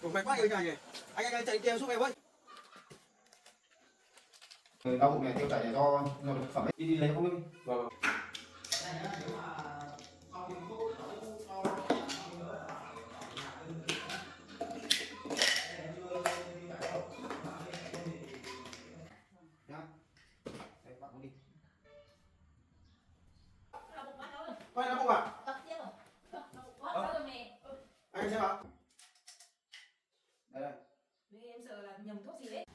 Ủa, mệt quá vậy trời nhỉ? Anh chạy kêu giúp em với. Đau bụng này tiêu chảy do ngộ độc thực phẩm ấy. Đi lấy không đi. Vâng. Quay đau bụng à? Anh xem nào. Đây đây. Vì em sợ là nhầm thuốc gì đấy.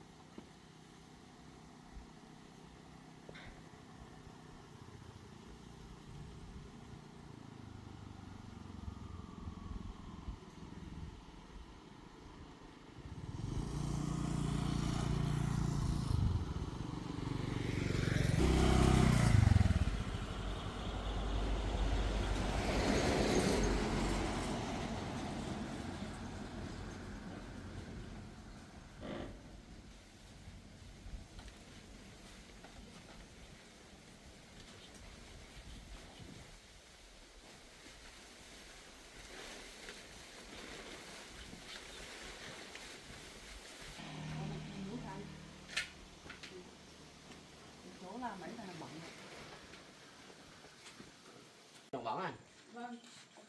Chỗ là mấy thằng bận. Đồng bóng à? Vâng,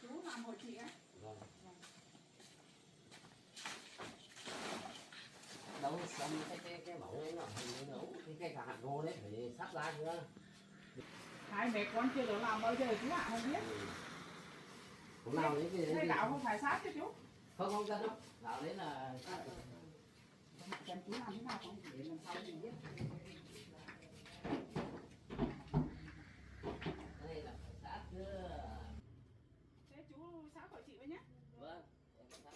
chú làm hội chị á. Vâng. Đấu xong cái bóng ấy nó hình như đấu cái hạt ngô đấy phải sắp ra nữa. Hai mẹ con chưa được làm bao giờ chú ạ, không biết. Cũng nào đấy cái Thế gạo không phải sát chứ chú. không cần đâu. Gạo đấy là Xem chú làm thế nào không để làm sao mình biết. cái này là phải sát chứ. Thế chú sát hội chị với nhé. Vâng. Em sát.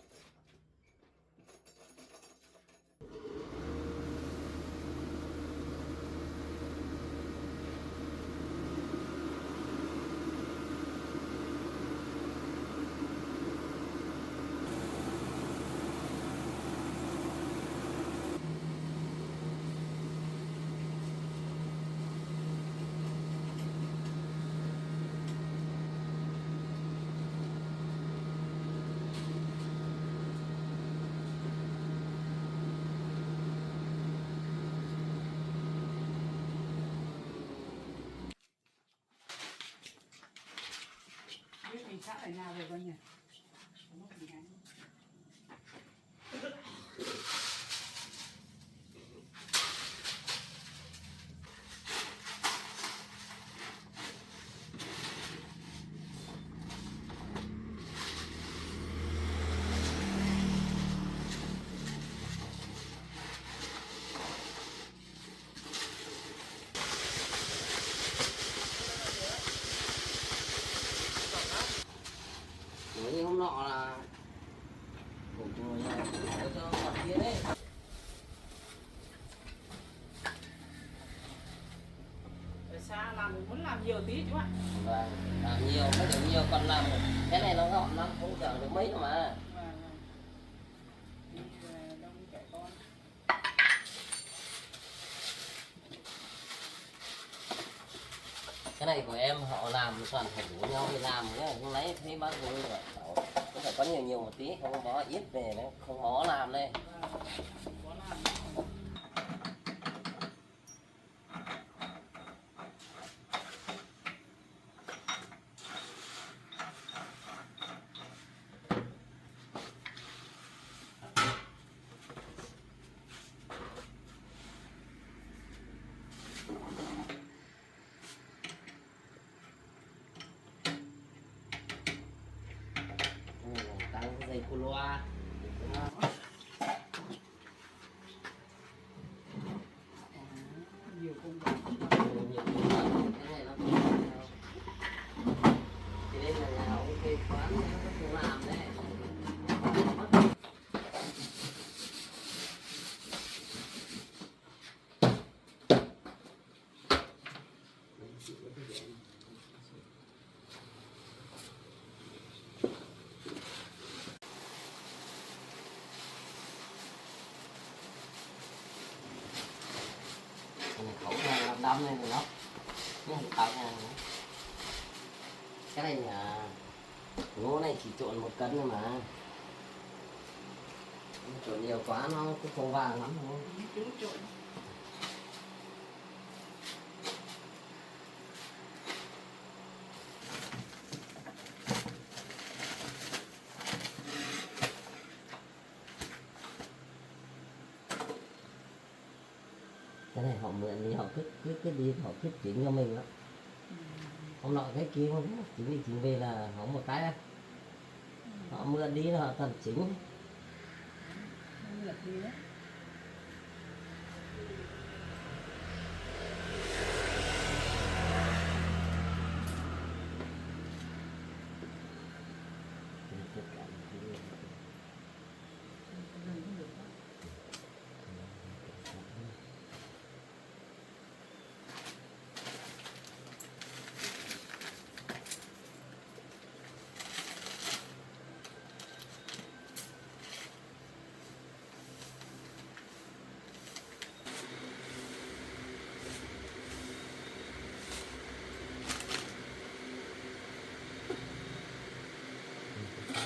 Biết mình sát ở nhà rồi con nhỉ. Nếu như hôm nọ là cũng nói cho bọn kia đấy. Ở xa làm muốn làm nhiều tí chú ạ. Vâng, làm nhiều mới được nhiều, còn làm cái này nó gọn lắm, không chở được mấy đâu mà. Đi đông trẻ con. Cái này của em họ làm toàn phải rủ nhau đi làm nhá, không lấy thấy bác vui rồi. Có phải có nhiều nhiều một tí, không có ít về nó không khó làm đây. Có làm. Tăng dây cu loa. Nhiều công việc. Nhiều cái này nó cũng thì đây là nhà ông cây quán nó không làm đấy. Khẩu nhà làm đâm lên rồi đó, cái khẩu nhà này. Cái này là ngô này chỉ trộn 1 cân thôi mà. chỗ nhiều quá nó cũng không vàng lắm đúng không? Trứng trộn. Cái này họ mượn đi họ cứ đi họ cứ chỉnh cho mình đó. Hôm nọ cái kia không chỉnh đi chỉnh về là họ một cái họ mượn đi là họ cần chỉnh. Không được gì đấy.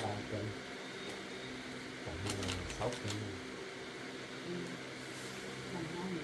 Sáu cân. Làm ngon nhỉ.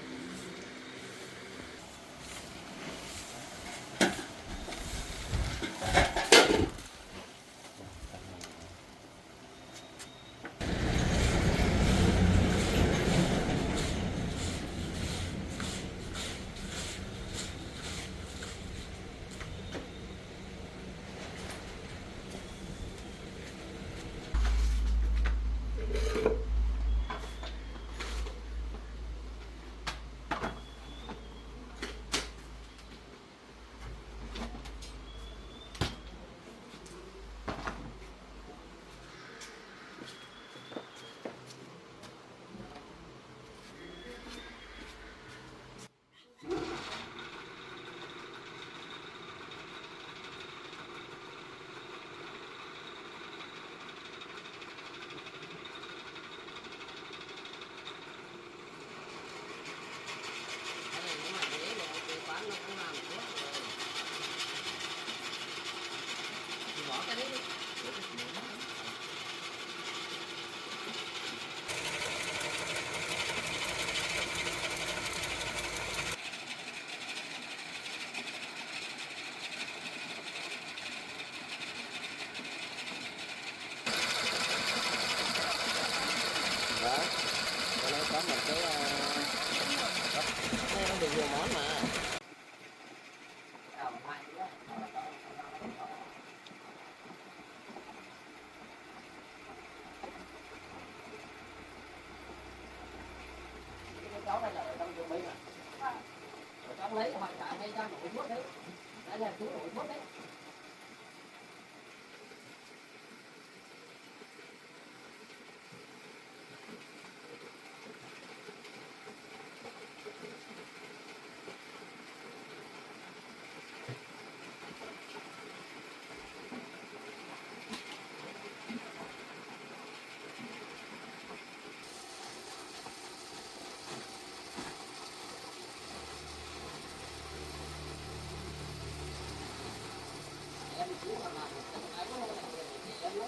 Đó, cái này có một cái nó được nhiều món mà. Cháu này là ở trong trường mấy mà. Ở trong lấy hoặc cả ngay trong nổi thuốc đấy. Đấy là chú nổi thuốc đấy. Em chú mà làm một cái nó em nó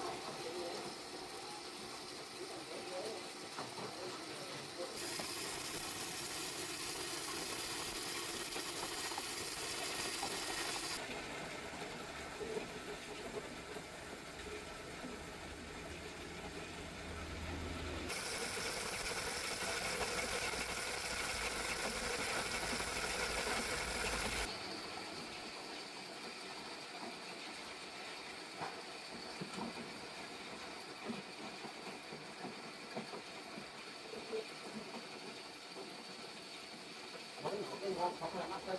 không là mắc cái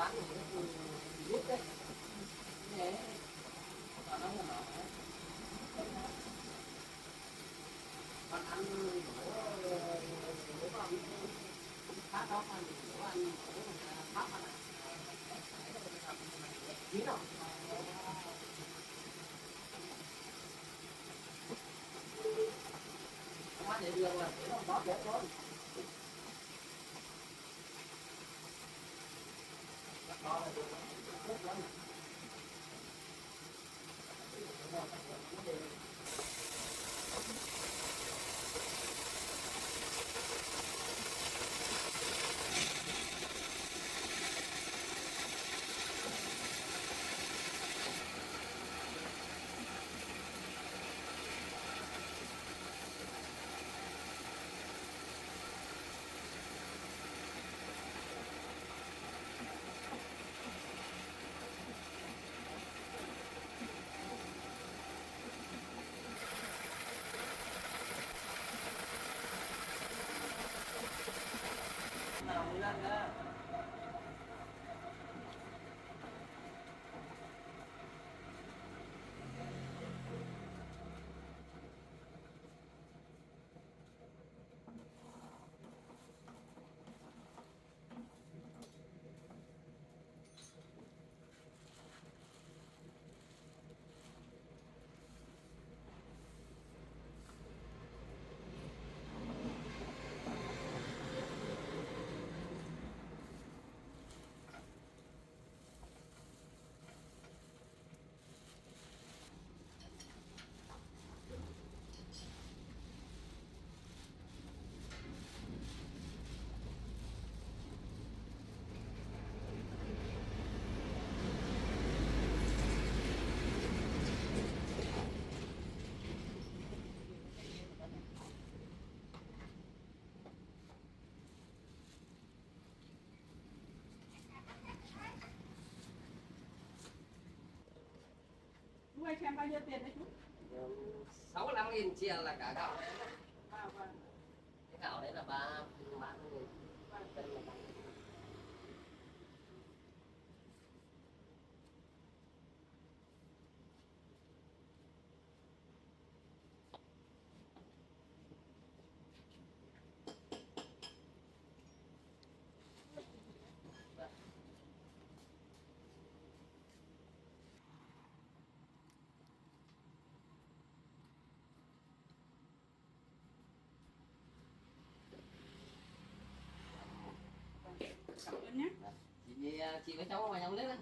bán biết đấy thế nó không nói còn ăn đổ vào khá đó ăn đổ ăn khá mà chín rồi quá để đường là nó bóp bóp bóp Nuôi xem bao nhiêu tiền đấy chú? 65.000 chia là cả gạo đấy. Vâng. Cái gạo đấy là bán Cảm ơn nhé. chị với cháu vào nhau nước đấy.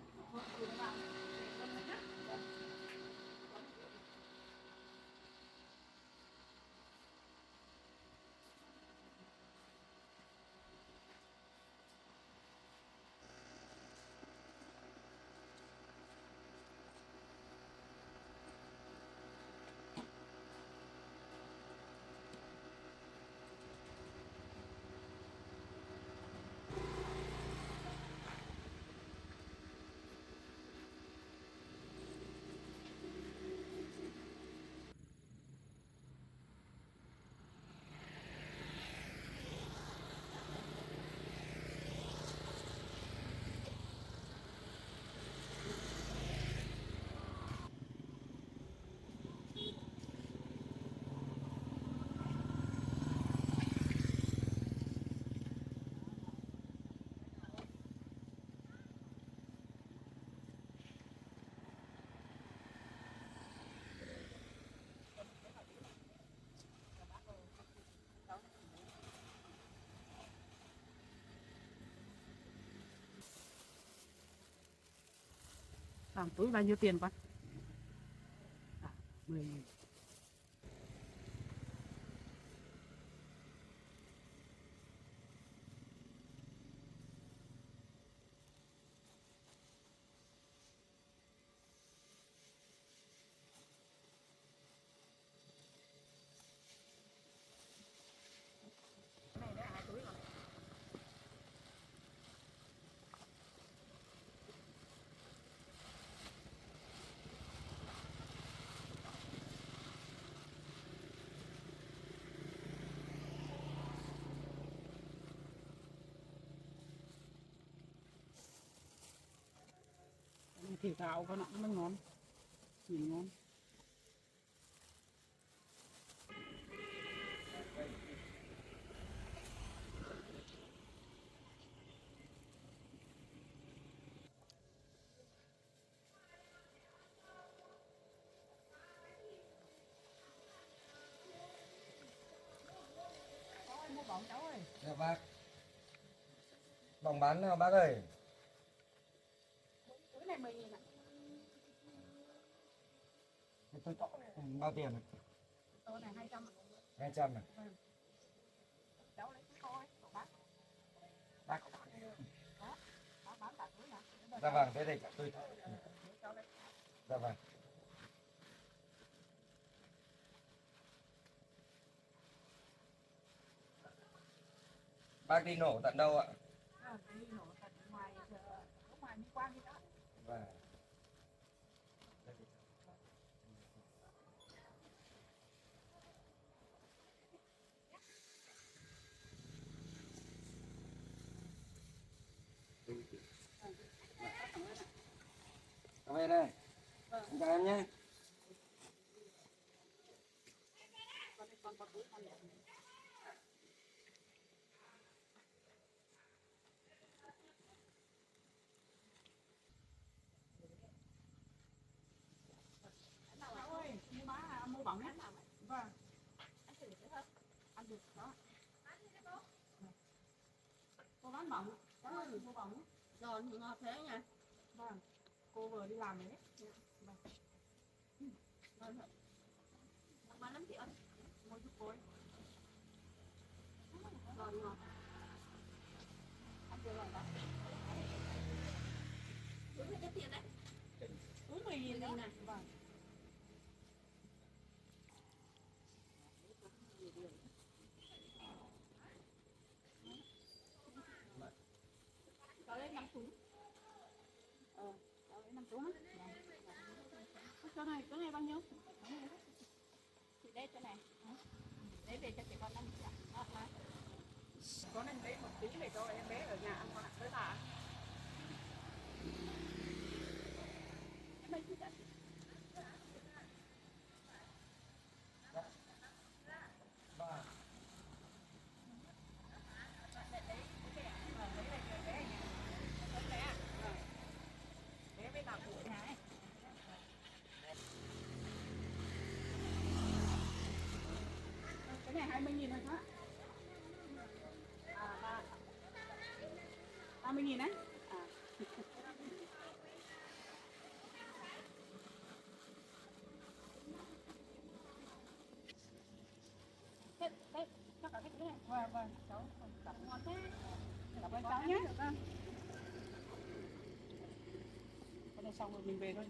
Vàng túi bao nhiêu tiền con? 10.000. thịt gạo con ạ, nó ngon, nhìn ngon. Thôi mua bỏng cháu ơi. Dạ bác. Bỏng bán nào bác ơi? Túi này 10.000 ạ. Bao tiền? Tô này 200 ạ. 200 à? Cháu lấy cái thôi, của bác. Bác. Đó, bác bán cả túi này. Dạ vâng, thế thì tôi. Cháu lấy. Dạ vâng. Bác đi nổ tận đâu ạ? Đi nổ tận ngoài, ngoài Minh Quang đi đó. Vâng. Cảm ơn đây. Em chào em nhé. Con có túi con nhẹ. Cháu ơi, mua bỏng đấy. Vâng. Ăn được đó. Cô bán bỏng. Cháu ơi, mua bỏng. Giòn thì ngọt thế nhỉ? Vâng. Cô vừa đi làm rồi đấy. Vâng. Ngon thật. Bán lắm chị ơi. Mua giúp cô ấy. Giòn ngọt. Ăn được rồi đó. Đúng là cái tiền đấy. Túi 10.000 đó. này. Vâng. Cháu lấy 5 túi. Cháu lấy 5 túi á. Cái này bao nhiêu? Chị lấy cái này. Lấy về cho chị con 5 triệu. Con anh lấy một tí về cho em bé ở nhà ăn con ạ. Với bà. Mấy chị ạ? Bé với bà cụ nhà ấy. Cái này 20.000 thôi đó. 30.000 đấy. Đây, cho cả cái túi này. Vâng, vâng, cháu Cảm ngon thế. cảm ơn cháu nhé. Cái này xong rồi mình về thôi.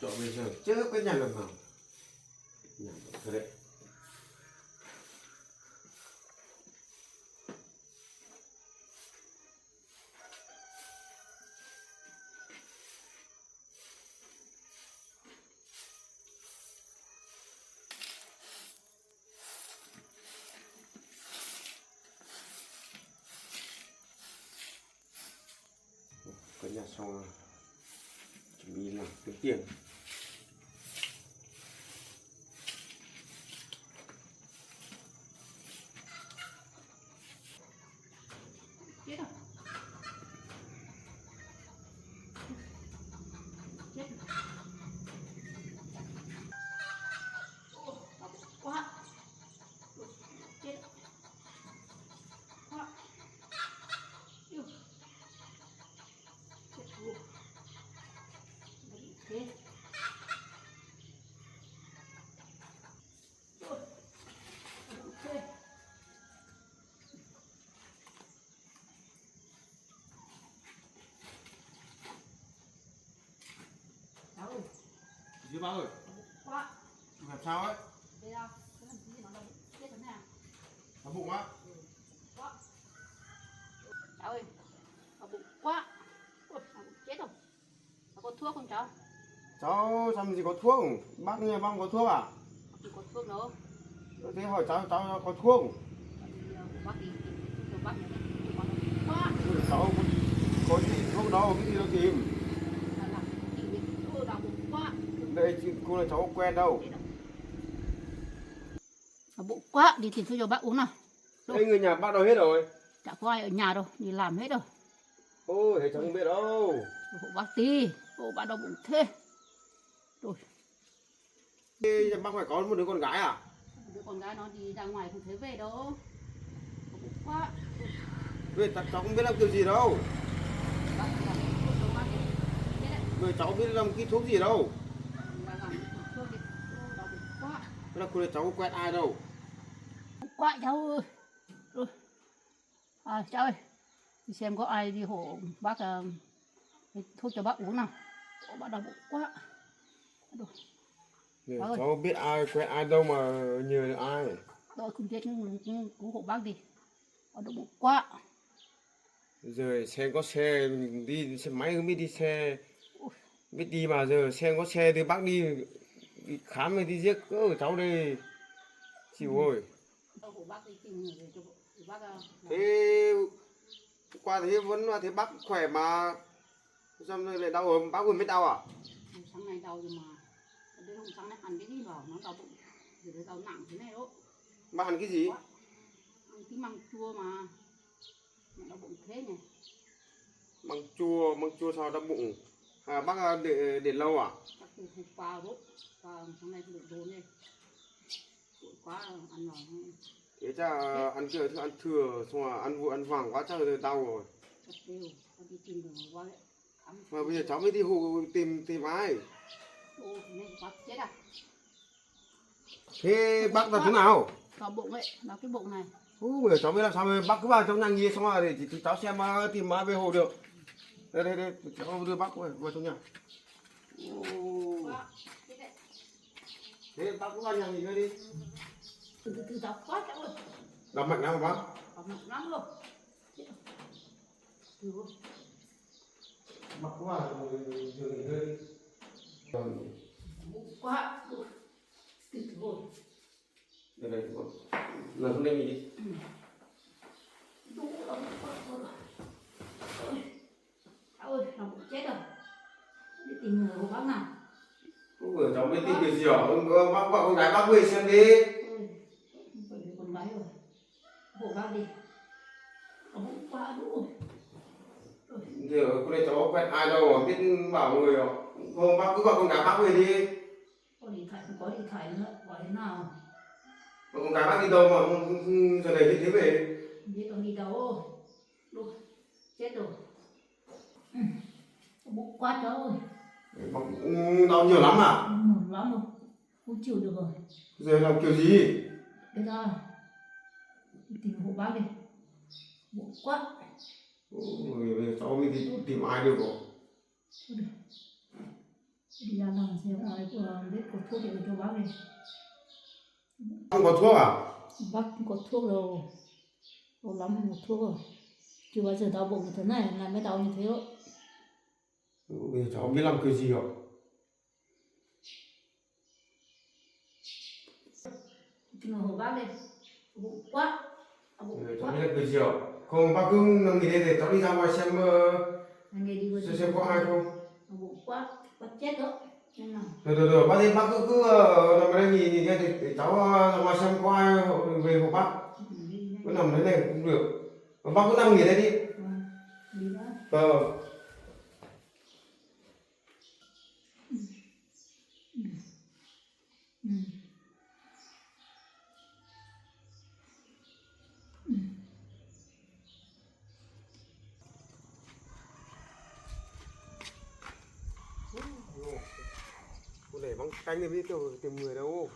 Chọn bây giờ chưa có nhà làm nào. Nhà thật đấy. Có nhà xong chuẩn bị làm kiếm tiền. Chết rồi. Chết rồi. Quá. Chết. Quá. Yêu. Chết rồi. Đấy, thế. bác ơi. Quá. Làm sao ấy? Đây đâu? Cái làm gì nó đâu? Chết thế nào? Đau bụng á? Quá. Cháu ơi, đau bụng quá. Ôi, đau bụng chết rồi. Có thuốc không cháu? Cháu làm gì có thuốc? Bác nhà bác có thuốc à? Không có thuốc đâu. Thế hỏi cháu có thuốc? Bác đi cho bác này. Quá. Cháu có gì thuốc đâu, cái gì đâu tìm. Là làm gì vậy? Ôi, đau bụng quá. Đây cô là cháu không quen đâu. Đau bụng quá, đi tìm thuốc cho bác uống nào. Đây người nhà bác đâu hết rồi. Chả có ai ở nhà đâu, đi làm hết rồi. Ôi thầy cháu không biết đâu. Hộ bác tí, hộ bác đau bụng thế. Rồi, Thế bác phải có một đứa con gái à? đứa con gái nó đi ra ngoài không thấy về đâu. Đau bụng quá. Vậy cháu không biết làm kiểu gì đâu. Bác làm thuốc cho bác đi. Thế đấy, Vậy cháu biết làm cái thuốc gì đâu. bác làm thuốc đi. Ôi, đau bụng quá. Thế là cô là cháu không quen ai đâu. Bụng quá cháu ơi. Rồi. À, cháu ơi, đi xem có ai đi hộ bác cái thuốc cho bác uống nào. Ôi, bác đau bụng quá. Rồi, Cháu ơi. không biết ai quen ai đâu mà nhờ ai. tôi không chết cứu hộ bác đi. Bác đau bụng quá. Giờ xe có xe mình đi xe máy không biết đi xe biết đi mà giờ xe có xe thì bác đi khám hay đi giết cỡ cháu đây chịu rồi. Tôi hộ bác đi tìm người về cho bác. Thế qua thế vẫn là thế bác khỏe mà sao lại đau rồi bác vừa biết đau à? Sáng nay đau nhưng mà đến hôm sáng nay ăn cái gì vào nó đau bụng, rồi nó đau nặng thế này đó. Bác ăn cái gì? Ăn cái măng chua mà đau bụng thế nhỉ? Măng chua sao đau bụng? À bác để lâu à? Chắc từ hụt vào đó, và sáng nay được dồn lên, bụng quá ăn vào. Thế chắc ăn thừa xong rồi ăn vội ăn vàng quá chắc là đau rồi. Chắc đều, con đi tìm đường qua đấy. Mà bây giờ cháu mới đi hộ tìm ai? Ô, nên bác chết à? Thế bác là thế nào? Đau bụng ấy, đau cái bụng này. Bây giờ cháu biết làm sao bây giờ bác cứ vào trong nhà nghỉ xong rồi thì cháu xem tìm ai về hộ được. Đây cháu đưa bác vào trong nhà. Quá, chết đấy. Thế bác cứ vào nhà nghỉ ngơi đi. Từ đau quá cháu ơi. Đau mạnh lắm bác. Đau nặng lắm rồi. Chết rồi. Từ rồi. Bác cứ vào giường nghỉ ngơi đi. Bụng quá. Từ rồi. Đây là không nên nghỉ đi. Cháu ơi, nó cũng chết rồi. Đi tìm người của bác nào. Vừa cháu mới tìm được gì hả? Bác gọi con gái bác về xem đi. Ôi, phải đưa con gái rồi. Hộ bác đi. Nó cũng quá đủ. Thì ở cô này cháu quen ai đâu mà biết bảo người hả? Không bác cứ gọi con gái bác về đi. Có điện thoại không có điện thoại nữa, gọi thế nào? Con gái bác đi đâu mà giờ này thế về? Biết nó đi đâu. Đúng, chết rồi. Bụng quá cháu ơi. Bác đau nhiều lắm à? Mừng lắm rồi. Không chịu được rồi. Giờ làm kiểu gì? Bây giờ đi tìm hộ bác đi. Bụng quá. Ôi, bây giờ cháu mới đi tìm ai được rồi? Thôi được. Đi ra làng xem ai biết có thuốc để cho bác đi. Không có thuốc à? Bác không có thuốc đâu. Lâu lắm không có thuốc rồi. Chưa bao giờ đau bụng như thế này là mới đau như thế đó. Bây giờ cháu biết làm kiểu gì rồi? Tìm hộ bác đi. Bụng quá. Bụng Cháu quá. biết làm kiểu gì rồi? Không bác cứ nằm nghỉ đây để cháu đi ra ngoài xem Anh nghe đi vừa xem có ai không. bụng quá. Bác chết đó. Nên nào. Rồi bác đi bác cứ nằm ở đây nghỉ nghe để cháu ra ngoài xem có ai về hộ bác. Cứ nằm đấy này cũng được. Bác cứ nằm nghỉ đây đi. Đi đó. Cô để bóng canh đi biết tìm người đâu.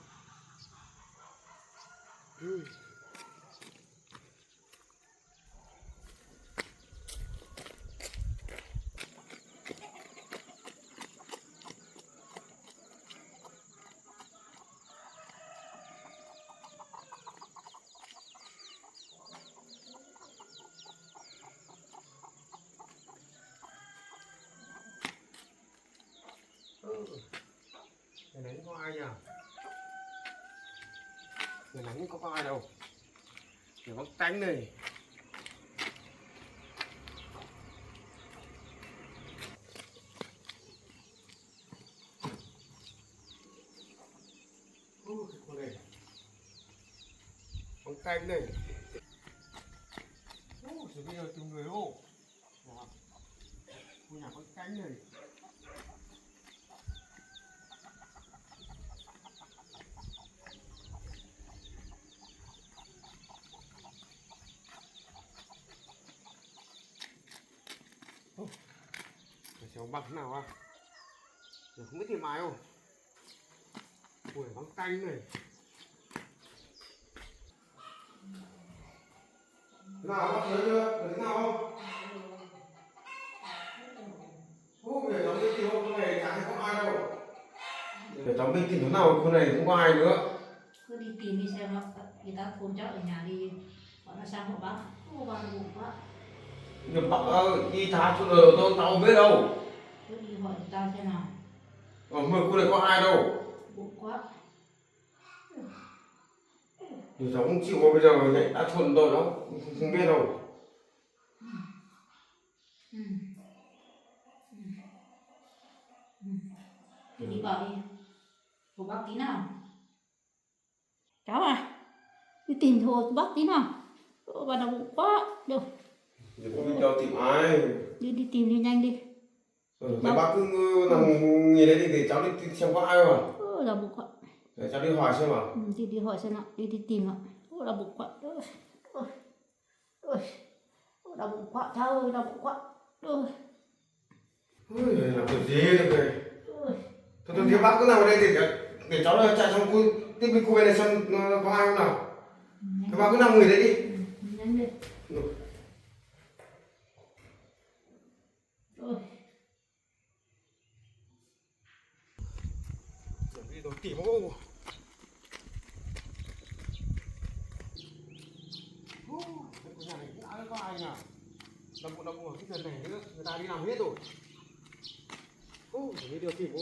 Trời nắng không có ai đâu. Để bóng tánh này. Con này. Bóng tánh này. Rồi bây giờ từng người ô. Ngôi nhà bóng tánh này. Cháu bằng nào à? Rồi không biết tìm ai không? Ui, băng tanh này. Thế nào, bác nhớ chưa? Thế nào không? Ô, để cháu đi tìm con này chả thấy có ai đâu. Để cháu đi tìm thế nào con này không có ai nữa. Cứ đi tìm đi xem ạ. Người ta thôn cháu ở nhà đi. Họ nó sang họ bác. Ô, bà nó bụng quá. Nhưng bác đi thả xuống tôi tao không biết đâu. Cứ đi hỏi người ta xem nào. Mà con này có ai đâu. Bụng quá. Thì cháu không chịu, bây giờ nhảy đã thuần tôi đó, không biết đâu. Cứ đi bảo đi. Của bác tí nào. Cháu à. Đi tìm hồ bác tí nào. Ô, bà nó bụng quá. Được. Thì không biết cho tìm ai. Đi tìm đi nhanh đi. Thế bác cứ nằm nhìn đấy thì cháu đi xem có ai không à? Ô, là bụng quá. Để cháu đi hỏi xem à. Đi hỏi xem nào. Đi tìm ạ. Ô, là bụng quá. Ôi, đau bụng quá, cha ơi, đau bụng quá. Ôi, Ôi, làm kiểu gì được này. Thôi thì bác cứ nằm ở đây để cháu chạy xong tiếp bên khu bên này xem có ai không nào. Thế bác cứ nằm người đấy đi. nhanh đi. Ôi. Chuẩn bị đồ tỉ mô. Cái nhà này cũng đã có ai nhỉ? Đồng ở cái phần này nữa, người ta đi làm hết rồi. Chuẩn bị đồ tỉ mô.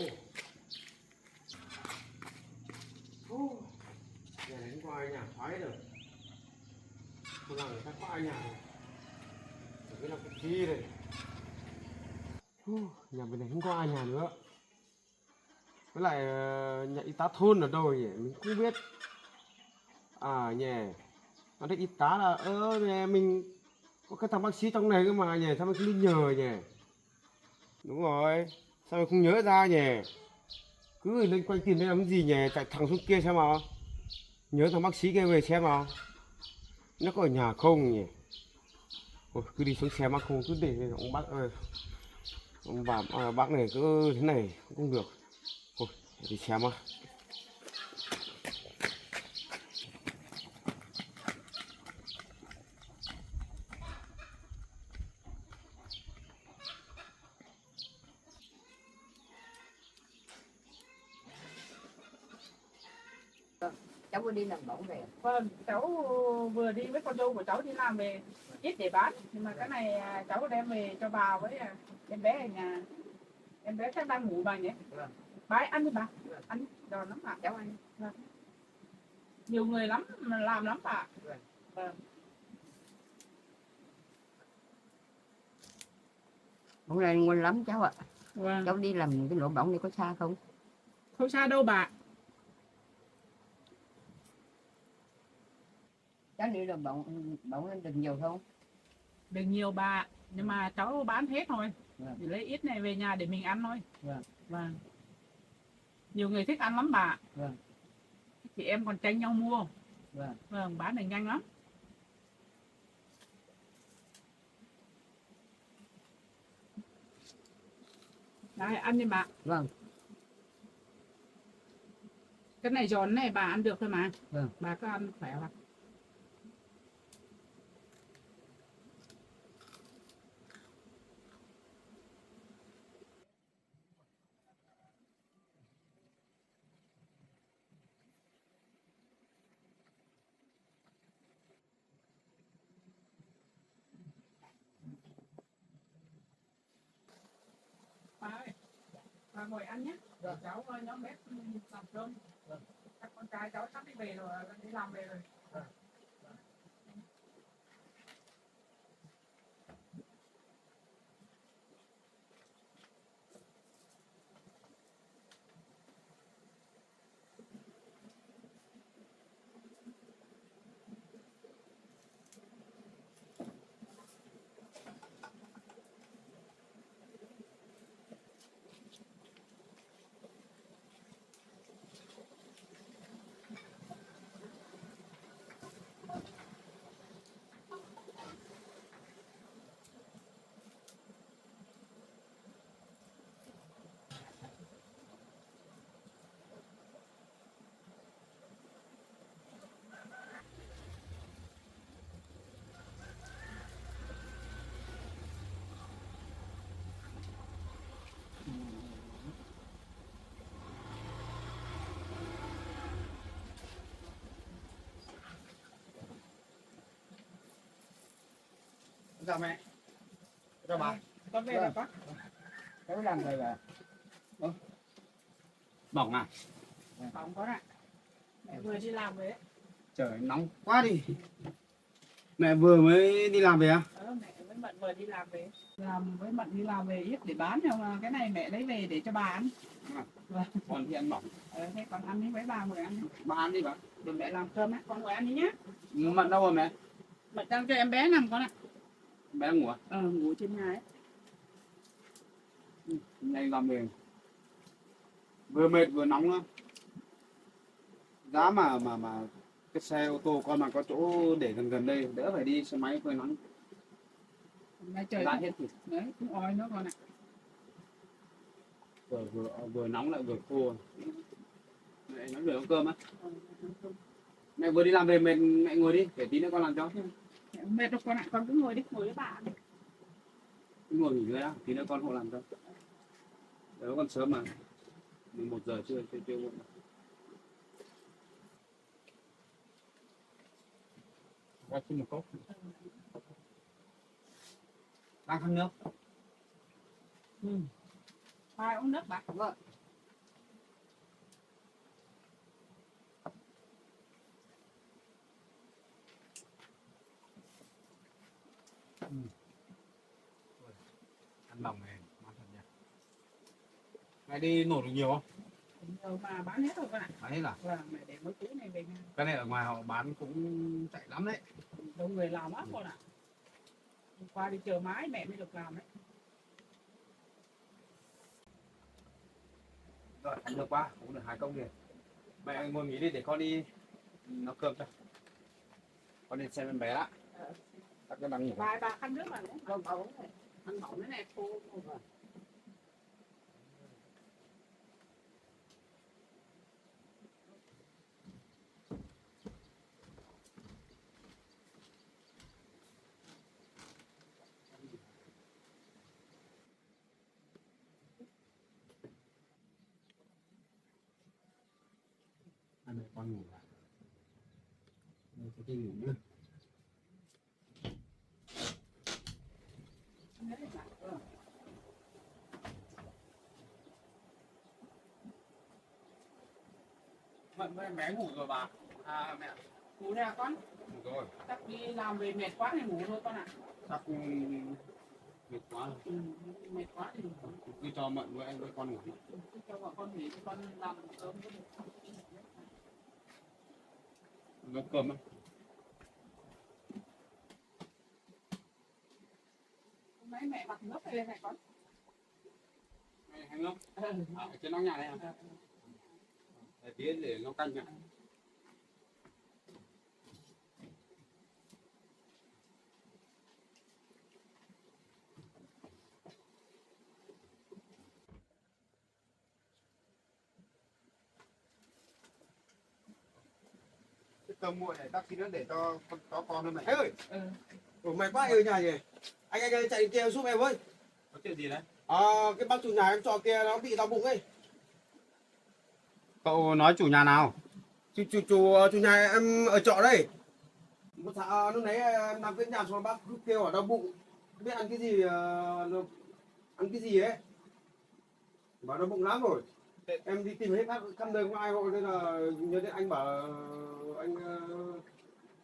Nhà này không có ai nhà thoái rồi. Không làm người ta có ai nhà rồi. Chuẩn bị làm cái gì đây? Nhà bên này không có ai nhà nữa. Với lại nhà y tá thôn ở đâu nhỉ? Mình không biết. À nhỉ. Nó thấy y tá là mình có cái thằng bác sĩ trong này cơ mà nhỉ, sao mày không đi nhờ nhỉ? Đúng rồi. Sao mày không nhớ ra nhỉ? Cứ lên quanh tìm đây làm gì nhỉ? Chạy thẳng xuống kia xem nào. Nhớ thằng bác sĩ kia về xem nào. Nó có ở nhà không nhỉ? Ôi, cứ đi xuống xe mà không cứ để ông bác ơi. Ông bà bác này cứ thế này cũng không được. Thôi đi xem mà. Cháu vừa đi làm bổng về. Vâng, cháu vừa đi với con dâu của cháu đi làm về ít để bán, nhưng mà cái này cháu đem về cho bà với em bé ở nhà. Em bé chắc đang ngủ bà nhỉ? Bà ấy ăn đi bà, ăn giòn lắm bà. Cháu ăn. Vâng. Nhiều người lắm mà làm lắm bà. Vâng. Hôm nay ngon lắm cháu ạ. Vâng. Cháu đi làm cái lỗ bổng này có xa không? Không xa đâu bà. Cháu đi làm bổng lên được nhiều không? Được nhiều bà, nhưng mà cháu bán hết thôi. Vâng. Chỉ lấy ít này về nhà để mình ăn thôi. Vâng. Vâng. Nhiều người thích ăn lắm bà. Vâng. Chị em còn tranh nhau mua. Vâng. Vâng, bán này nhanh lắm. Đây, ăn đi bà. Vâng. Cái này giòn này bà ăn được thôi mà. Vâng. Bà cứ ăn khỏe mà. Bà ơi, bà ngồi ăn nhé. Cháu nhóm bếp làm cơm. Các con trai mai cháu sắp đi về rồi, đi làm về rồi. Chào mẹ. Chào bà. Con về rồi con. Cháu làm này là bỏng à? Bóng con ạ. Mẹ vừa đi làm về. Trời nóng quá đi. Mẹ vừa mới đi làm về à? Mẹ với Mận vừa đi làm về. Làm với Mận đi làm về ít để bán, nhưng mà cái này mẹ lấy về để cho bà ăn. Còn thì ăn bỏng. Thế con ăn đi với bà ngồi ăn. Bà ăn đi bà. Để mẹ làm cơm á, con ngồi ăn đi nhá. Mận đâu rồi mẹ? Mận đang cho em bé nằm con ạ. Bé đang ngủ à? Ngủ trên nhà ấy. Này làm về. Vừa mệt vừa nóng lắm. Giá mà cái xe ô tô con mà có chỗ để gần gần đây đỡ phải đi xe máy phơi nắng. Mẹ trời Giá cũng, hết thì đấy, cũng oi nữa con ạ. vừa nóng lại vừa khô. Mẹ nói về nấu cơm á. Mẹ vừa đi làm về mệt, mẹ ngồi đi để tí nữa con làm cho. Mệt rồi con ạ, con cứ ngồi đi, ngồi với bà ăn. Cứ ngồi nghỉ ngơi á, tí nữa con hộ làm cho. Đấy còn sớm mà. 11 giờ chưa muộn. Ra xin một cốc. Đang khăn nước. Ai uống nước bà? Vâng. Ăn lòng này ngon thật nhỉ. Mẹ đi nổ được nhiều không? Nhiều mà bán hết rồi con ạ. Bán hết à? Vâng, mẹ để mấy túi này về nhà. Cái này ở ngoài họ bán cũng chạy lắm đấy. Đông người làm lắm con ạ. Hôm qua đi chờ mãi mẹ mới được làm đấy. Rồi, ăn được quá, cũng được 2 cốc liền. Mẹ ngồi nghỉ đi để con đi nấu cơm cho. Con đi xem em bé đã. Các cái đang ngủ. Bà khăn nước mà đấy. Vâng, bà uống này. Ăn bỏng thế này khô. Ăn được con ngủ à? Đây, có đi ngủ nữa. Mận với em bé ngủ rồi bà. À mẹ. Ngủ nè con. Ngủ rồi. Chắc đi làm về mệt quá thì ngủ thôi con ạ. Chắc mệt quá rồi. Mệt quá thì Cứ cho Mận với em với con ngủ. cứ cho bọn con nghỉ, con làm cơm. Nấu cơm á. Hôm nay mẹ mặc nước lên này con. Mẹ hay lắm. À, ở trên nóc nhà này à? Để tí để nấu canh ạ. Cái cơm nguội này tắc tí nữa để cho con thôi mày. Ê ơi! Ủa mày quá yêu nhà nhỉ? Anh ơi chạy kia giúp em với. Có chuyện gì đấy? Cái bác chủ nhà em trọ kia nó bị đau bụng ấy. Cậu nói chủ nhà nào? Chủ nhà em ở trọ đây. Một tháng lúc nãy em làm cái nhà xong bác cứ kêu ở đau bụng. Không biết ăn cái gì ấy. Bảo đau bụng lắm rồi. Em đi tìm hết khắp nơi không ai gọi, nên là nhớ đến anh bảo anh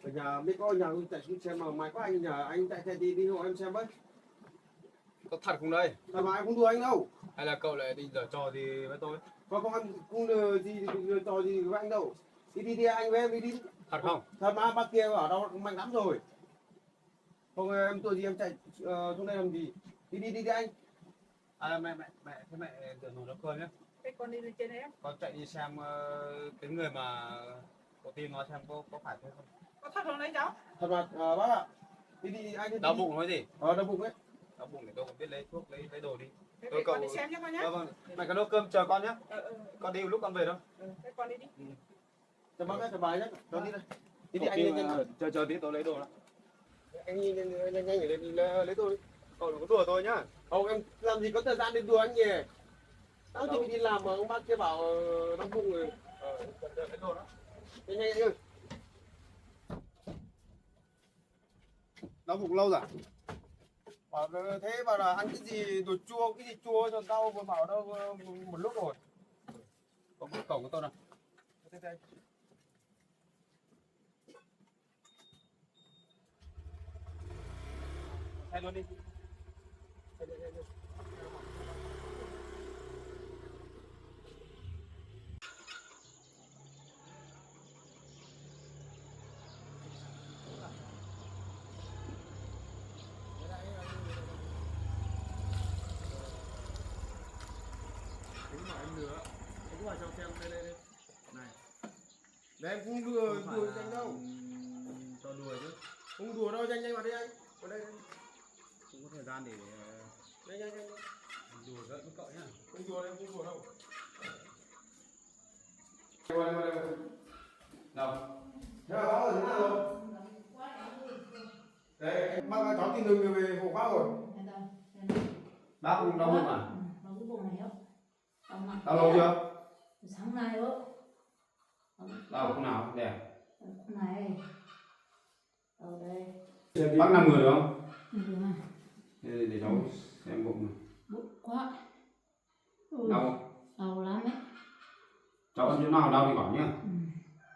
ở nhà biết có nhà tôi chạy xuống xem mà mày có anh nhà anh chạy xe đi hộ em xem với. Có thật không đây? Mà em không đùa anh đâu. Hay là cậu lại đi giở trò gì với tôi? Có không em không lừa gì lừa trò gì với anh đâu. Đi anh với em đi. Thật không? Thật mà bác kia bảo đâu mạnh lắm rồi. Không em tôi gì em chạy xuống đây làm gì? Đi anh. À, mẹ thế mẹ rửa nồi nấu cơm nhé. Thế con đi lên trên em. Con chạy đi xem cái người mà có tin nói xem có phải thế không? Có thật không đấy cháu? Thật mà bác ạ. Đi anh đi. Đau bụng nói gì? Đau bụng đấy. Đau bụng thì tôi còn biết lấy thuốc lấy đồ đi. Thế Tôi con đi xem nhé con nhé. Vâng, mẹ có nấu cơm chờ con nhé. Con đi lúc con về đâu. Thế con đi đi. Cho bác cái bài nhé. Cho đi đây. Đi anh nhanh. Chờ tí tôi lấy đồ đó. Anh nhanh lấy tôi. Cậu đừng có đùa tôi nhá. Không em làm gì có thời gian để đùa anh nhỉ. Tao chuẩn bị đi làm mà ông bác kia bảo đau bụng rồi. Chờ lấy đồ đó. Nhanh ơi. Đau bụng lâu rồi. Bảo thế bảo là ăn cái gì đồ chua, cái gì chua cho đau vừa bảo đâu một lúc rồi. Có một cổng của tôi nào. Đây. Thay luôn đi. Đúng vào trong xem đây. Này. Đấy em không đùa nhanh đâu. Cho đùa chứ. Không đùa đâu, nhanh vào đây anh. Vào đây. Không có thời gian để Nhanh. đùa giỡn với cậu nhá. Không đùa đâu. Đây. Đâu? Thế là bác ở thế nào rồi? Đấy, bác cháu tìm đường về hộ bác rồi. Bác cũng đau bụng à? Nó cũng bụng này đó. Đau lâu chưa? Sáng nay đó. Đau lúc nào? Để. Hôm này. Ở đây. Bác nằm người được không? Được này. Để cháu xem bụng này. Bụng quá. Đau không? Đau lắm ấy. Cháu ăn chỗ nào đau thì bảo nhá.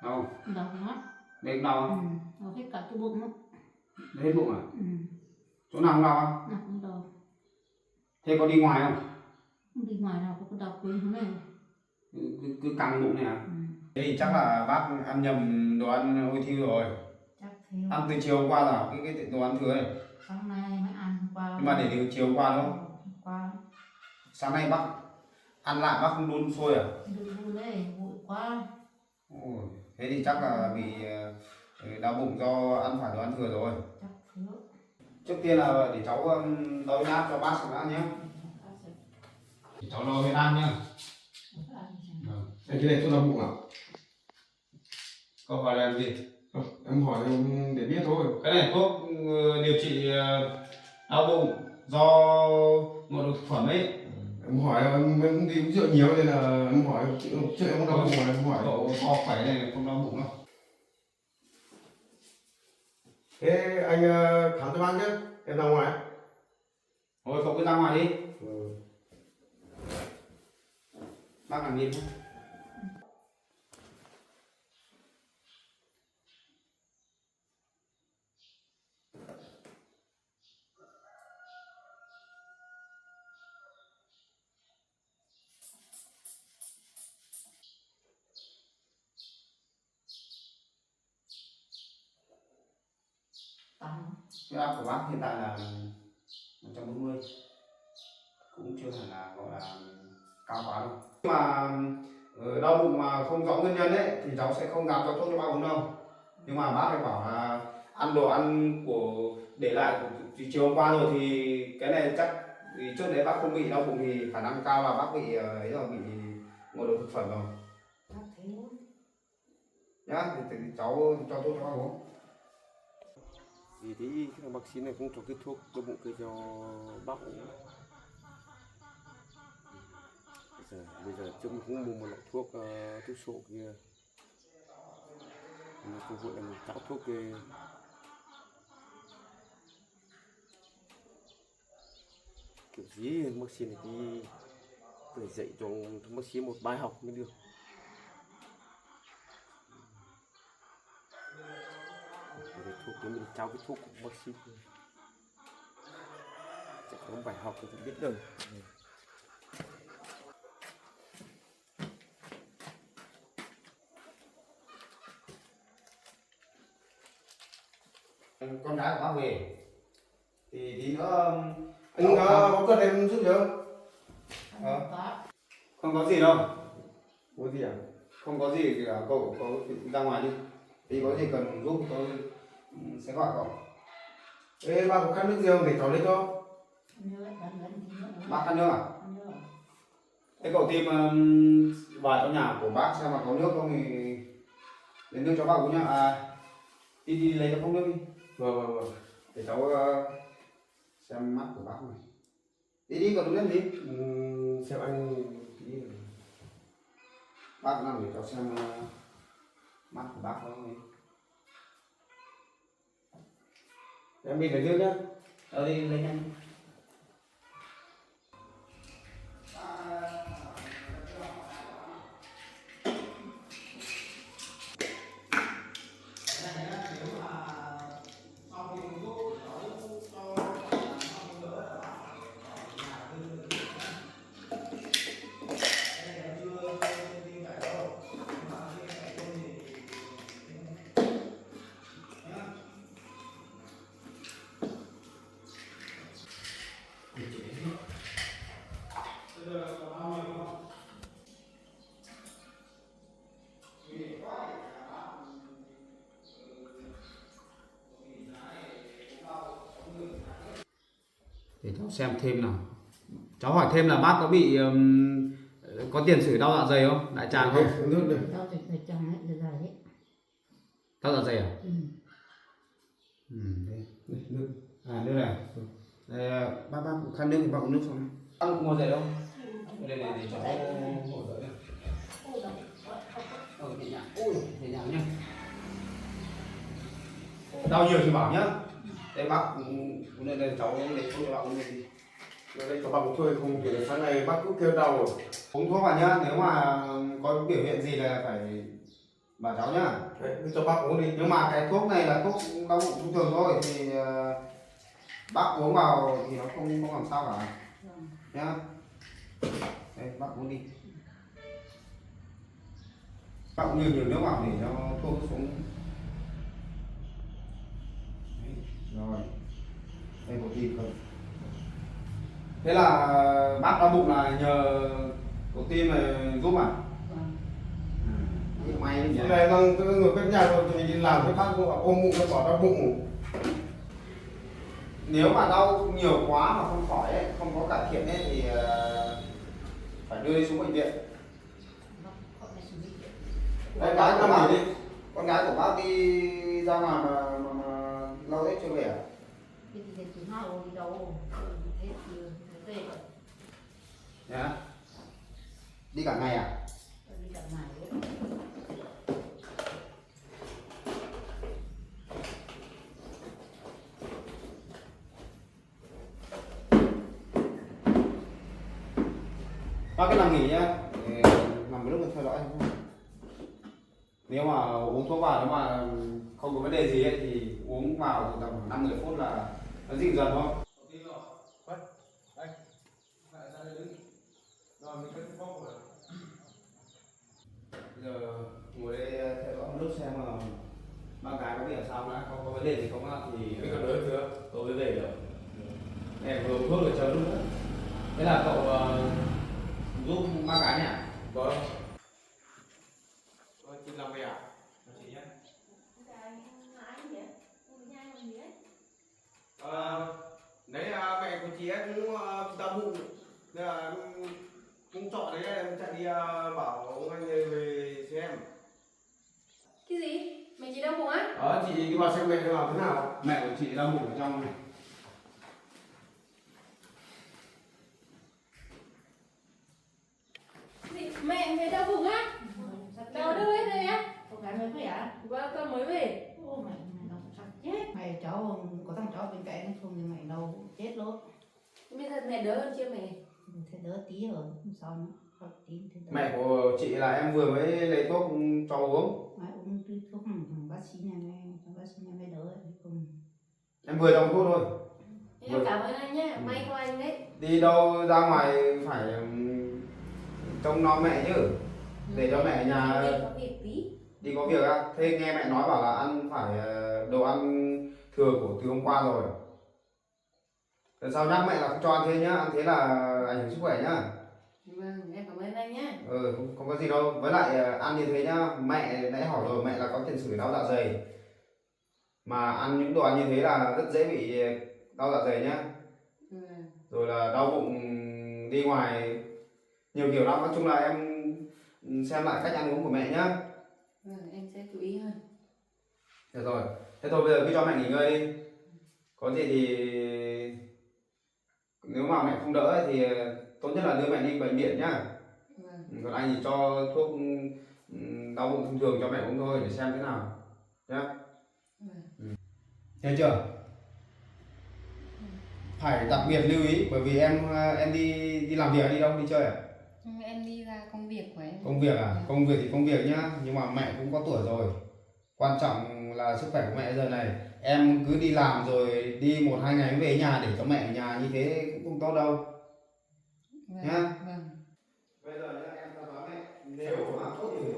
Đau không? Đau lắm. Đây cũng đau không? Đau hết cả cái bụng đó. Đây hết bụng à? Chỗ nào không đau không? Nào cũng đau. Thế có đi ngoài không? Không đi ngoài nào có đau cứng thế này. Cứ căng bụng này à? Thế thì chắc là bác ăn nhầm đồ ăn ôi thiêu rồi. Chắc thế. Ăn từ chiều hôm qua rồi, cái đồ ăn thừa này. Sáng nay mới ăn qua. Nhưng mà để từ chiều hôm qua đúng không? Qua. Sáng nay bác ăn lại bác không đun sôi à? Đừng đây, bụi quá. Ôi, thế thì chắc là bị đau bụng do ăn phải đồ ăn thừa rồi. Chắc thế. Trước tiên là để cháu đo huyết áp cho bác xem đã nhé. Để cháu đo huyết áp nhá. Cái này tôi đau bụng à? Câu hỏi là gì? Em hỏi để biết thôi. Cái này thuốc điều trị đau bụng do ngộ độc thực phẩm ấy. Em hỏi em không đi uống rượu nhiều nên là em hỏi chứ em không đau bụng mà em hỏi. Cậu to khỏe này không đau bụng đâu. Thế anh khám cho bác nhé, em ra ngoài. Thôi cậu cứ ra ngoài đi. Bác làm gì? Huyết áp của bác hiện tại là 140, cũng chưa hẳn là gọi là cao quá đâu. Nhưng mà đau bụng mà không rõ nguyên nhân ấy thì cháu sẽ không dám cho thuốc cho bác uống đâu. Nhưng mà bác ấy bảo là ăn đồ ăn của để lại của chiều hôm qua rồi thì cái này chắc vì trước đấy bác không bị đau bụng thì khả năng cao là bác bị ấy rồi, bị ngộ độc thực phẩm rồi. Chắc thế. Nhá, thì cháu cho thuốc cho bác uống. Thì cái thằng bác sĩ này cũng cho cái thuốc đau bụng kia cho bác uống. Bây giờ trước cũng mua một loại thuốc thuốc sổ kia. Nó phục vụ làm tạo thuốc kia. Kiểu gì bác sĩ này đi phải dạy cho bác sĩ một bài học mới được. Cái thuốc thì mình trao cái thuốc của bác sĩ sẽ có bài học thì biết đời. Con gái của bác về thì tí nữa Anh có cần em giúp chưa? không có gì đâu, Có gì à? không có gì cả, cậu có ra ngoài đi, thì có gì cần giúp tôi sẽ gọi cậu. Ê, ba có khăn nước gì không để cháu lấy cho? Bác ăn nước à? Thế cậu tìm vào trong nhà của bác xem mà có nước không thì lấy nước cho bác uống nhá. Đi lấy cho cốc nước đi. Vâng. Để cháu xem mắt của bác này. Đi cậu đứng lên đi. Xem anh đi. Bác nằm để cháu xem mắt của bác có không. Em đi lấy nước nhá. Đi lấy nhanh. Để cháu xem thêm nào. Cháu hỏi thêm là bác có bị có tiền sử đau dạ dày không? Đại tràng không? Nước được. Tao thì phải chồng hết rồi đấy. Đau dạ dày à? Ừ. Đây. Nước. Nước này. Đây, bác khăn nước thì bác uống nước xong. Bác ngồi dậy đâu? Đây để cháu ngồi đợi. Nhẹ nhàng. Ui, nhẹ nhàng nhá. Đau nhiều thì bảo nhá. Đây bác uống đây cháu lấy thuốc cho bác uống đi. Đây có bằng thôi không thì sáng nay bác cứ kêu đau rồi. Uống thuốc vào nhá, nếu mà có biểu hiện gì là phải bảo cháu nhá. Đấy, cứ cho bác uống đi. Nhưng mà cái thuốc này là thuốc đau bụng thông thường thôi thì bác uống vào thì nó không làm sao cả. Nhá. Đây bác uống đi. Bác uống nhiều nước vào để cho thuốc xuống. Đấy. Rồi. Đây có tim không? Thế là bác đau bụng là nhờ có tim này giúp à? May nhỉ. Hôm nay đang cái người cách nhà rồi thì đi làm cái bác cũng bảo ôm bụng nó bỏ đau bụng. Nếu mà đau nhiều quá mà không khỏi ấy, không có cải thiện ấy thì phải đưa đi xuống bệnh viện. Con gái của bác đi. Con gái của bác đi ra ngoài mà lâu đấy chưa về à? Cái gì thì chúng nó đi đâu? Thế thì về rồi. Nhá. Đi cả ngày à? Đi cả ngày đấy. Bác cứ nằm nghỉ nhá. Nằm một lúc mình theo dõi thôi. Nếu mà uống thuốc vào, nếu mà không có vấn đề gì ấy, thì uống vào thì tầm 5-10 phút là nó dịu dần thôi. Giờ ngồi đây theo dõi một lúc xem mà bác gái có bị làm sao đã, không có vấn đề gì không ạ thì Cái còn đỡ chưa? Tôi mới về được. em vừa uống thuốc được chờ lúc nữa. Thế là cậu giúp bác gái nhỉ? Vâng. Chị làm về à? Chị nhé. Đấy là mẹ của chị ấy cũng đau bụng nên là cũng chọn đấy em chạy đi bảo anh ấy về xem. Cái gì? Mày chỉ đau bụng á? Chị đi vào xem mẹ nào thế nào. Mẹ của chị đau bụng ở trong này. Mẹ đau bụng á? Đau đâu hết đây á? Con gái mới về à? Vâng, con mới về. Ô mày đâu sao chết. Mày cháu có thằng cháu bên cạnh không thì mày đâu chết luôn. Bây giờ mẹ đỡ hơn chưa mẹ? Thấy đỡ tí rồi, không sao nữa. Có tí thấy đỡ. Mẹ của chị là em vừa mới lấy thuốc cho uống. Ai uống cái thuốc thằng bác sĩ nhà này, thằng bác sĩ nhà này đỡ ấy, không. Em vừa cho thuốc thôi. Em cảm ơn anh nhé, may cho anh đấy. Đi đâu ra ngoài phải trông nom mẹ chứ. Để cho mẹ ở nhà Đi có việc tí. đi có việc á. Thế nghe mẹ nói bảo là ăn phải đồ ăn thừa của từ hôm qua rồi. Lần sau nhắc mẹ là không cho ăn thế nhá, ăn thế là ảnh hưởng sức khỏe nhá. Vâng, em cảm ơn anh nhé. Không có gì đâu. Với lại ăn như thế nhá, mẹ nãy hỏi rồi, mẹ là có tiền sử đau dạ dày. Mà ăn những đồ ăn như thế là rất dễ bị đau dạ dày nhá. Vâng. Rồi là đau bụng đi ngoài nhiều kiểu lắm. Nói chung là em xem lại cách ăn uống của mẹ nhá. Vâng, em sẽ chú ý hơn. Được rồi. Thế thôi bây giờ cứ cho mẹ nghỉ ngơi đi. Có gì thì nếu mà mẹ không đỡ ấy, thì tốt nhất là đưa mẹ đi bệnh viện nhá. Vâng. Còn anh thì cho thuốc đau bụng thông thường cho mẹ uống thôi để xem thế nào nhá. Vâng. Nghe chưa? Phải đặc biệt lưu ý bởi vì em đi làm việc hay đi đâu, đi chơi à? Em đi ra công việc của em. Công việc à? Công việc thì công việc nhá, nhưng mà mẹ cũng có tuổi rồi. Quan trọng là sức khỏe của mẹ giờ này. Em cứ đi làm rồi đi 1-2 ngày về nhà để cho mẹ ở nhà như thế cũng không tốt đâu. Vâng. Nhá. Vâng. Bây giờ nhá, em ta nói mẹ, nếu mà tốt thì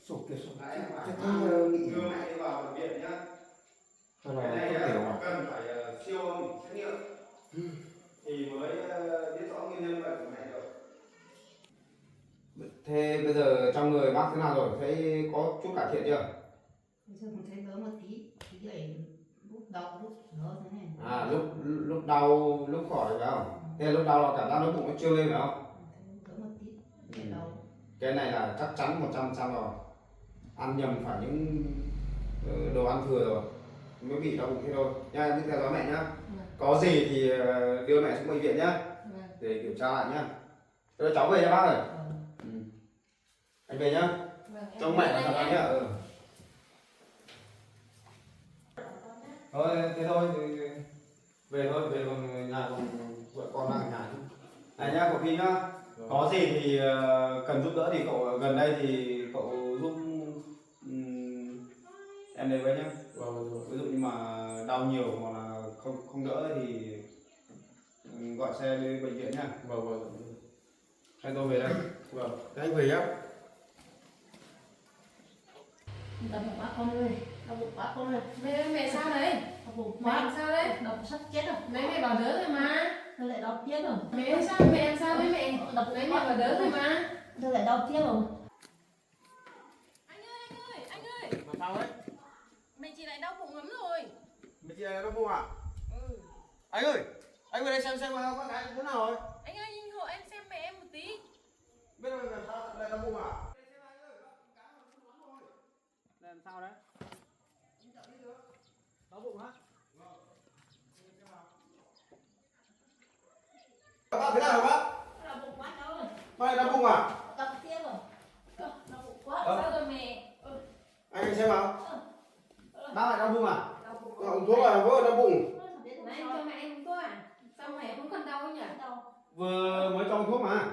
sổ kia sổ là em phải nghỉ đưa mẹ đi vào bệnh viện nhá. hay Cái là này thuốc tiểu à? cần phải siêu âm xét nghiệm thì mới biết rõ nguyên nhân bệnh của mẹ được. Thế bây giờ trong người bác thế nào rồi? Thấy có chút cải thiện chưa? Bây giờ mình thấy đỡ một tí, tí vậy lúc đau lúc đỡ thế này. À lúc đau lúc khỏi phải không? Thế là lúc đau là cảm giác nó bụng nó trương lên phải không? Thấy đỡ một tí, thấy đau. Cái này là chắc chắn 100% rồi. Ăn nhầm phải những đồ ăn thừa rồi mới bị đau bụng thế thôi. Nha, em cứ theo dõi mẹ nhá. Có gì thì đưa mẹ xuống bệnh viện nhá Vâng. để kiểm tra lại nhá. Rồi cháu về nha bác ơi. Anh về nhá. Vâng, em Trông cảm mẹ ơn là thật anh anh nhé. nhá. Thôi thế thôi thì về thôi, về còn nhà còn vợ con đang ở nhà chứ. Này nhá, cậu Phi nhá. Có gì thì cần giúp đỡ thì cậu gần đây thì cậu giúp em đây với nhá. Ví dụ như mà đau nhiều hoặc là không đỡ thì gọi xe đi bệnh viện nhá. Anh tôi về đây. Thế anh về nhá. Đau bụng quá con ơi, đau bụng quá con ơi. Mẹ sao đấy? Đau bụng Mẹ làm quá, sao đấy? đau sắp chết rồi. Mẹ bảo đỡ rồi mà. Tôi lại đau tiếp rồi. Mẹ sao? Mẹ làm sao đấy mẹ? Đau bụng Mẹ quá. bảo đỡ rồi mà. Tôi lại đau tiếp rồi. Anh ơi. Làm sao đấy? Mẹ chị lại đau bụng lắm rồi. Mẹ chị này đau bụng à? Anh ơi, anh về đây xem con gái thế nào rồi? Anh ơi, anh hộ em xem mẹ em một tí. Biết rồi làm sao lại đau bụng à? làm sao đấy? Đau bụng hả? Bác thế nào rồi bác? Đau bụng quá cháu ơi. Bác này đau bụng à? Đau tiếp rồi. Đau bụng quá. Sao rồi mẹ? Anh xem nào. Bác lại đau bụng à? Đau bụng. Uống thuốc à, vỡ đau bụng. Này anh cho mẹ em uống thuốc à? Sao mẹ vẫn còn đau nhỉ? Đau. Vừa mới cho uống thuốc mà.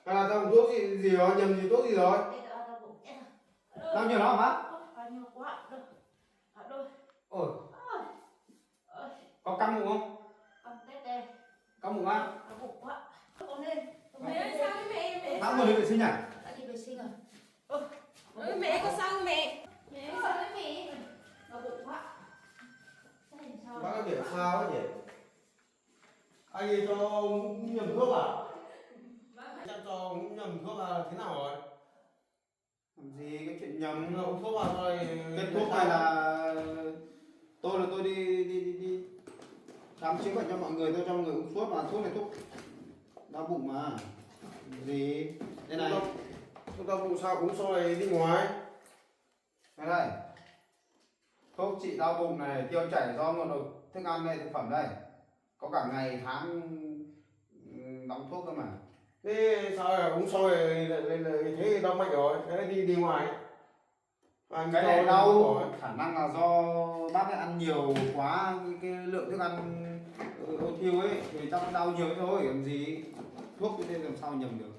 Hay là cho uống thuốc gì rồi, nhầm gì thuốc gì rồi? Đau bụng chết rồi. Đau nhiều lắm hả bác? Đau nhiều quá. Đau. Ôi, có căng bụng không? Đây. Căng bụng á? Đau bụng quá. Con lên. Mẹ ơi, sao với mẹ em? Bác vừa đi vệ sinh à? Đã đi vệ sinh rồi. Ơi mẹ có sao không mẹ? Mẹ sao với mẹ? Đau bụng quá. Bác có điểm sao ấy nhỉ? Anh ấy cho uống nhầm thuốc à? Chắc cho uống nhầm thuốc là thế nào rồi? Làm gì cái chuyện nhầm. Uống thuốc vào rồi. Cái thuốc này là tôi đi khám chữa bệnh cho mọi người, tôi cho mọi người uống thuốc mà thuốc này thuốc đau bụng mà. Gì? Đây này. Thuốc đau bụng sao uống xong rồi đi ngoài? Đây đây. Thuốc trị đau bụng này, tiêu chảy do ngộ độc thức ăn này, thực phẩm đây. Có cả ngày tháng đóng thuốc cơ mà. Thế sao rồi uống xong rồi lại thế đau mạnh rồi, thế đi ngoài. Anh Cái cho này uống đau rồi. khả năng là do bác ấy ăn nhiều quá cái lượng thức ăn ôi thiêu ấy thì chắc đau nhiều thôi làm gì. thuốc cho nên làm sao nhầm được.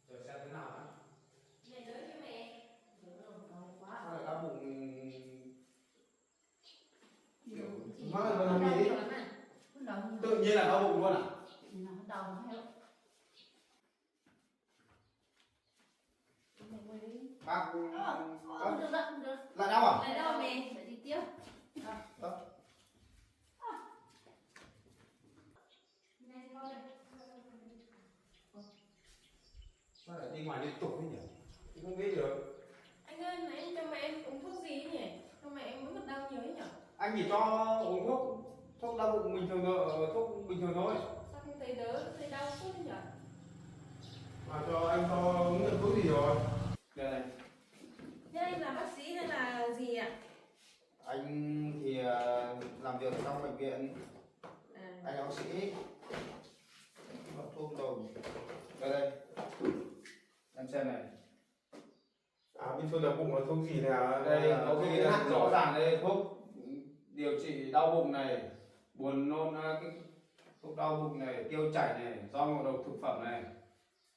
Giờ xem thế nào đã. Mẹ đỡ cho mẹ. Sao lại đau bụng? Chị Nó là làm gì đi? bắt đầu Tự nhiên là đau bụng luôn à? nó đầu hay Bác không được đâu, không được. lại đau à? Lại đâu mẹ? Phải đi tiếp. Này con này. Sao lại đi ngoài liên tục thế nhỉ? Tôi không biết được. Anh ơi, nãy em cho mẹ em uống thuốc gì ấy nhỉ? Cho mẹ em vẫn còn đau nhiều ấy nhỉ? Anh chỉ cho uống thuốc đau bụng bình thường thôi, thuốc bình thường thôi. Sao không thấy đỡ, thấy đau suốt nhỉ? Mà cho anh cho uống được thuốc gì rồi? Đây này. Thế anh là bác sĩ hay là gì ạ? Anh thì làm việc trong bệnh viện. Anh là bác sĩ. Mà thuốc đâu? Đây. Em xem này. À bên thuốc đau bụng là thuốc gì nè? Đây có ghi rõ ràng đây, thuốc điều trị đau bụng này, buồn nôn, cái thuốc đau bụng này, tiêu chảy này, do ngộ độc thực phẩm này.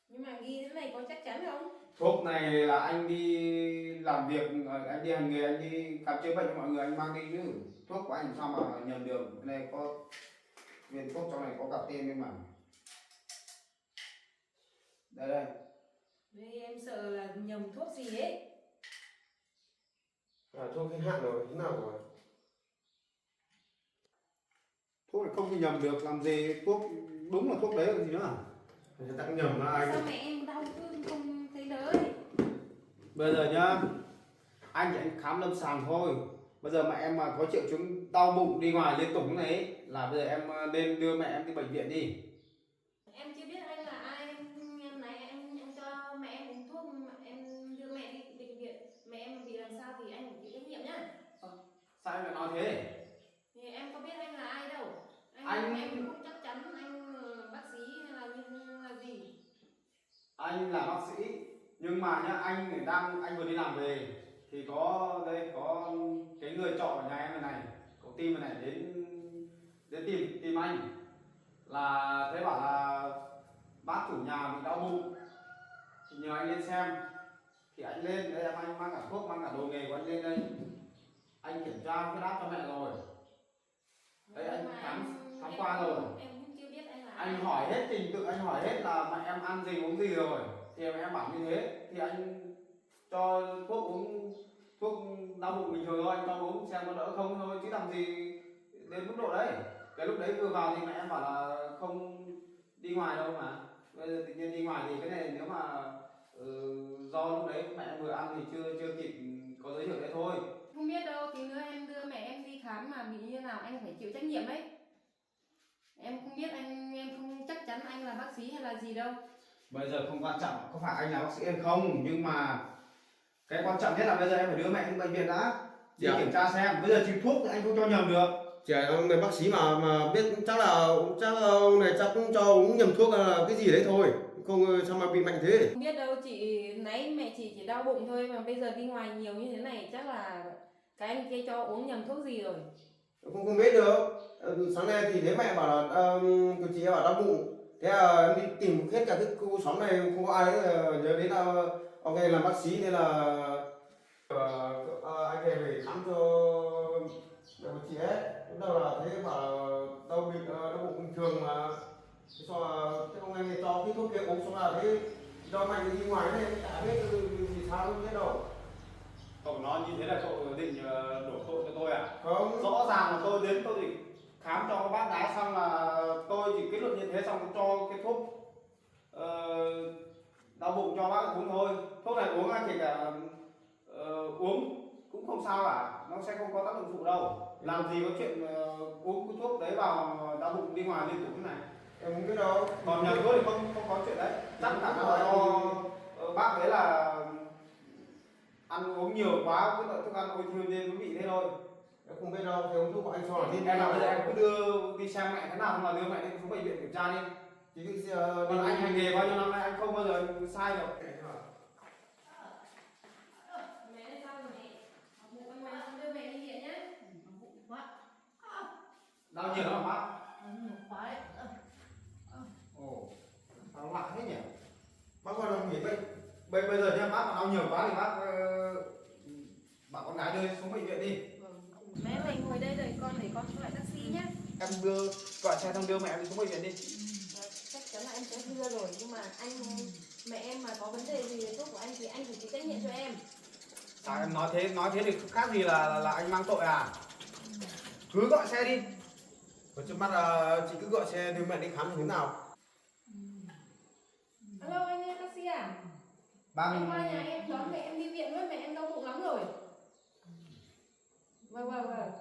Nhưng mà ghi thế này có chắc chắn không? Thuốc này là anh đi làm việc, anh đi hành nghề, anh đi khám chữa bệnh cho mọi người anh mang đi chứ. Thuốc của anh sao mà nhầm được? Cái này có viên thuốc trong này có cả tên nhưng mà. Đây. Vì em sợ là nhầm thuốc gì ấy. À, thuốc hết hạn rồi, thế nào rồi? Thuốc này không thể nhầm được, làm gì thuốc đúng là thuốc đấy là gì nữa. Người ta cũng nhầm là anh. Sao mẹ em đau cứ không thấy đỡ ấy? Bây giờ nhá, anh chỉ anh khám lâm sàng thôi. Bây giờ mẹ em mà có triệu chứng đau bụng đi ngoài liên tục như này ấy, là bây giờ em nên đưa mẹ em đi bệnh viện đi. Em chưa biết anh là ai, em này em cho mẹ em uống thuốc, em đưa mẹ đi bệnh viện. Mẹ em bị làm sao thì anh phải chịu trách nhiệm nhá. Sao em lại nói thế? Thì em có biết anh là ai đâu. Anh- Em cũng không chắc chắn anh bác sĩ hay là là gì. Anh là bác sĩ, nhưng mà nhá, anh vừa đi làm về thì có đây có cái người trọ ở nhà em này, cậu team này đến tìm anh, là thế bảo là bác chủ nhà bị đau bụng thì nhờ anh lên xem. Thì anh lên đây, anh mang cả thuốc, mang cả đồ nghề của anh lên đây, anh kiểm tra huyết áp cho mẹ rồi. Đấy, anh Nhưng mà khám qua rồi. Em cũng chưa biết anh là Anh ai. hỏi hết trình tự, anh hỏi hết là mẹ em ăn gì uống gì rồi, thì em bảo như thế thì anh cho thuốc uống, thuốc đau bụng bình thường thôi, anh cho uống xem có đỡ không thôi, chứ làm gì đến mức độ đấy. Cái lúc đấy vừa vào thì mẹ em bảo là không đi ngoài đâu mà, bây giờ tự nhiên đi ngoài thì cái này nếu mà do lúc đấy mẹ em vừa ăn thì chưa kịp có giới thiệu đấy thôi. Không biết đâu, tí nữa em đưa mẹ em đi khám mà bị như nào anh phải chịu trách nhiệm ấy. Em không biết anh, em không chắc chắn anh là bác sĩ hay là gì đâu. Bây giờ không quan trọng có phải anh là bác sĩ hay không, nhưng mà cái quan trọng nhất là bây giờ em phải đưa mẹ đến bệnh viện đã, đi Dạ. kiểm tra xem. Bây giờ chỉ thuốc thì anh không cho nhầm được. Trẻ người bác sĩ mà biết chắc ông này chắc cũng cho uống nhầm thuốc là cái gì đấy thôi. Không sao mà bị mạnh thế. Không biết đâu chị, nãy mẹ chị chỉ đau bụng thôi mà bây giờ đi ngoài nhiều như thế này chắc là cái anh kia cho uống nhầm thuốc gì rồi. Không biết được. Sáng nay thì thấy mẹ bảo là chị em bảo đau bụng. Thế là em đi tìm hết cả cái khu xóm này không có ai nữa, nhớ đến là ông này làm bác sĩ nên là anh này về khám cho chị ấy. Lúc đầu là thế bảo đau bụng bình thường mà. Thế sau là thế ông anh này cho cái thuốc kia uống xong là thế do mạnh đi ngoài này chả biết gì sao không biết đâu. Cậu nói như thế là cậu định đổ tội cho tôi à? Không. Rõ ràng là tôi đến tôi chỉ khám cho bác gái xong là tôi chỉ kết luận như thế, xong cho cái thuốc đau bụng cho bác uống thôi. Thuốc này uống kể cả uống cũng không sao cả, nó sẽ không có tác dụng phụ đâu. Làm gì có chuyện uống cái thuốc đấy vào đau bụng đi ngoài liên tục thế này. Em không biết đâu. Còn nhầm thuốc thì không có chuyện đấy. Chắc khả năng là do bác đấy là ăn uống nhiều quá, cái loại thức ăn ôi thiêu nên mới bị thế thôi. Em không biết đâu, thì uống thuốc của anh cho là Em nào bây giờ em cứ đưa đi xem mẹ thế nào, mà đưa mẹ đi xuống bệnh viện kiểm tra đi. thì đi Còn anh hành nghề bao nhiêu năm nay anh không bao giờ sai được. Mẹ ơi, sao rồi mẹ? Học bụng anh mà đưa mẹ đi viện nhé. Bụng quá. Đau nhiều lắm hả bác? Nhiều quá. đau nhiều quá thì bác bảo con gái đưa xuống bệnh viện đi. Mẹ mày ngồi đây đợi con để con gọi taxi nhá. Em đưa gọi xe xong đưa mẹ đi xuống bệnh viện đi. Chắc chắn là em sẽ đưa rồi, nhưng mà mẹ em mà có vấn đề gì về thuốc của anh thì anh phải chịu trách nhiệm cho em. Sao em nói thế thì khác gì là anh mang tội à? Cứ gọi xe đi. Còn trước mắt là chị cứ gọi xe đưa mẹ đi khám thì thế nào? Alo anh ơi, taxi à? Ba Em mình qua nhà em đón mẹ em đi viện với, mẹ em đau bụng lắm rồi. Vâng.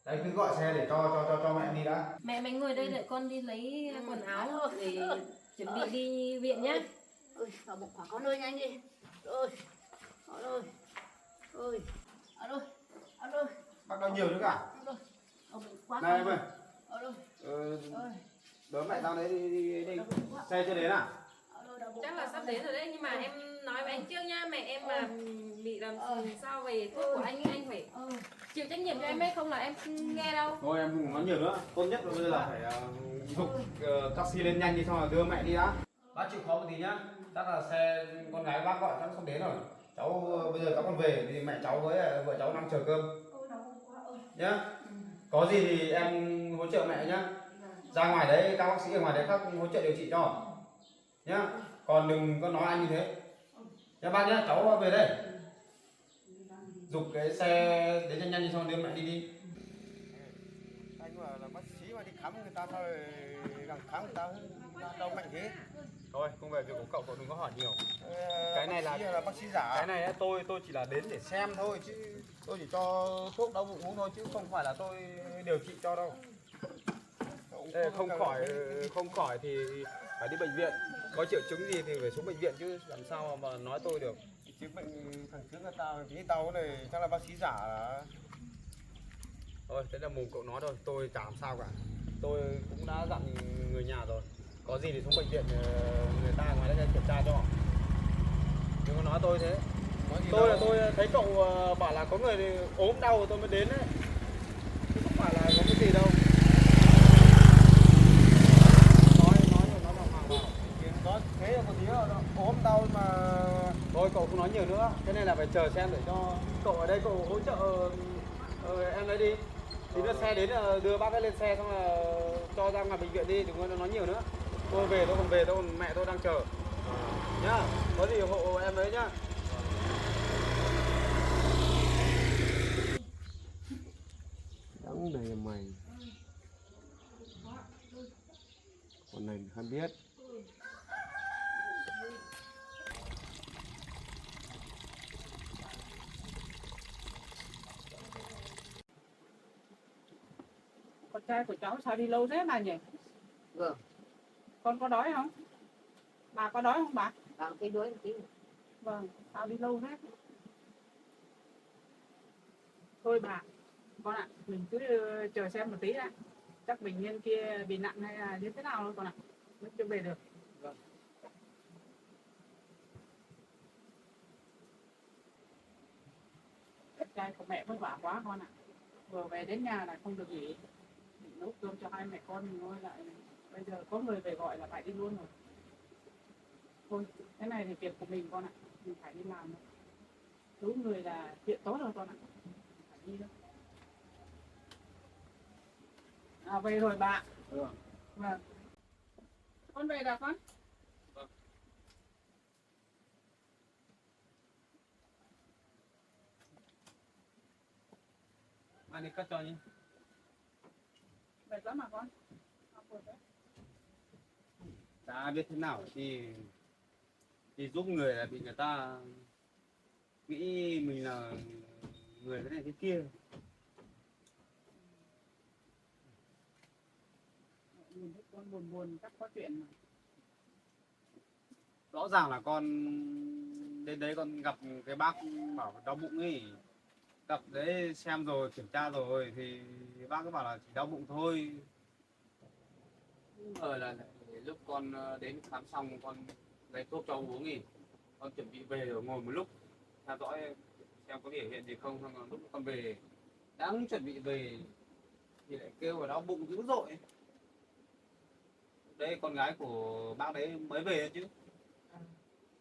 đấy cứ gọi xe để cho mẹ đi đã. Mẹ mày ngồi đây đợi con đi lấy quần áo để chuẩn bị đi viện nhá. Ôi, vào bụng quả con ơi, nhanh đi. Ôi, con ơi. Ôi, alo. Bác đau nhiều nữa cả. Đau bụng quá. Này em ơi. Alo. Ôi, Đỡ mẹ tao đấy đi. đau bụng quá. Xe chưa đến à? Alo, đau bụng Chắc quá. là sắp đến rồi đấy, nhưng mà em nói với anh trước nhá, mẹ em mà bị làm sao về thuốc của anh phải chịu trách nhiệm cho em ấy, không là em không nghe đâu. Thôi em đừng nói nhiều nữa. Tốt nhất là bây giờ là phải dục taxi lên nhanh đi xong rồi đưa mẹ đi đã. Bác chịu khó một tí nhá. Chắc là xe con gái bác gọi chắc sắp đến rồi. Cháu bây giờ cháu còn về thì mẹ cháu với vợ cháu đang chờ cơm. Nhá. Có gì thì em hỗ trợ mẹ nhá. Ra ngoài đấy các bác sĩ ở ngoài đấy khác hỗ trợ điều trị cho. Nhá. Còn đừng có nói anh như thế. Nhá bác nhá, cháu về đây. Dục cái xe đến nhanh đi xong đưa mẹ đi. Anh mà là bác sĩ mà đi khám người ta thôi, càng khám người ta đau mạnh thế. Thôi, công việc của cậu đừng có hỏi nhiều. Cái này là bác sĩ giả. Cái này tôi chỉ là đến để xem thôi chứ tôi chỉ cho thuốc đau bụng uống thôi chứ không phải là tôi điều trị cho đâu. Không khỏi thì phải đi bệnh viện. Có triệu chứng gì thì phải xuống bệnh viện chứ làm sao mà nói tôi được. Chứ bệnh thằng trước là tao tí đau này chắc là bác sĩ giả là. Thôi, thế là mồm cậu nói thôi, tôi chả làm sao cả. Tôi cũng đã dặn người nhà rồi. Có gì thì xuống bệnh viện người ta ngoài đây kiểm tra cho. Đừng có nói tôi thế. Tôi thấy cậu bảo là có người ốm đau tôi mới đến đấy. Chứ không phải là có cái gì đâu. Nói vào hoàng vào. Có thế là một tí ốm đau mà. Thôi cậu không nói nhiều nữa. Cái này là phải chờ xem để cho cậu ở đây cậu hỗ trợ em lấy đi. Thì đưa xe đến là đưa bác ấy lên xe xong là cho ra ngoài bệnh viện đi, đừng có nói nhiều nữa. Tôi còn về tôi còn mẹ tôi đang chờ. Nhá, có gì hộ em đấy nhá. Đắng này mày. Con này không biết. Con trai của cháu sao đi lâu thế mà nhỉ? Vâng. Con có đói không? Bà có đói không bà? Tao cái đuối một tí. Vâng, sao đi lâu thế? Thôi bà, con ạ, mình cứ chờ xem một tí đã. Chắc bệnh nhân kia bị nặng hay là như thế nào thôi con ạ. Mới chưa về được. Vâng. Trai của mẹ vất vả quá con ạ. Vừa về đến nhà lại không được nghỉ. Nấu cơm cho hai mẹ con mình ngồi lại. Bây giờ có người về gọi là phải đi luôn rồi. Thôi, cái này thì việc của mình con ạ. Mình phải đi làm thôi. Cứu người là chuyện tốt rồi con ạ. Phải đi thôi. À, về rồi bà. Vâng. Con về rồi con. Anh đi cất cho nhé. Về lắm mà con. Chả biết thế nào thì giúp người là bị người ta nghĩ mình là người thế này thế kia. Nhìn thấy con buồn buồn chắc có chuyện mà. Rõ ràng là con đến đấy con gặp cái bác bảo đau bụng ấy, gặp đấy xem rồi kiểm tra rồi thì bác cứ bảo là chỉ đau bụng thôi. Không ngờ là lúc con đến khám xong con lấy thuốc cho uống thì con chuẩn bị về rồi ngồi một lúc theo dõi xem có biểu hiện gì không, xong rồi lúc con về đang chuẩn bị về thì lại kêu là đau bụng dữ dội. Đây con gái của bác đấy mới về chứ.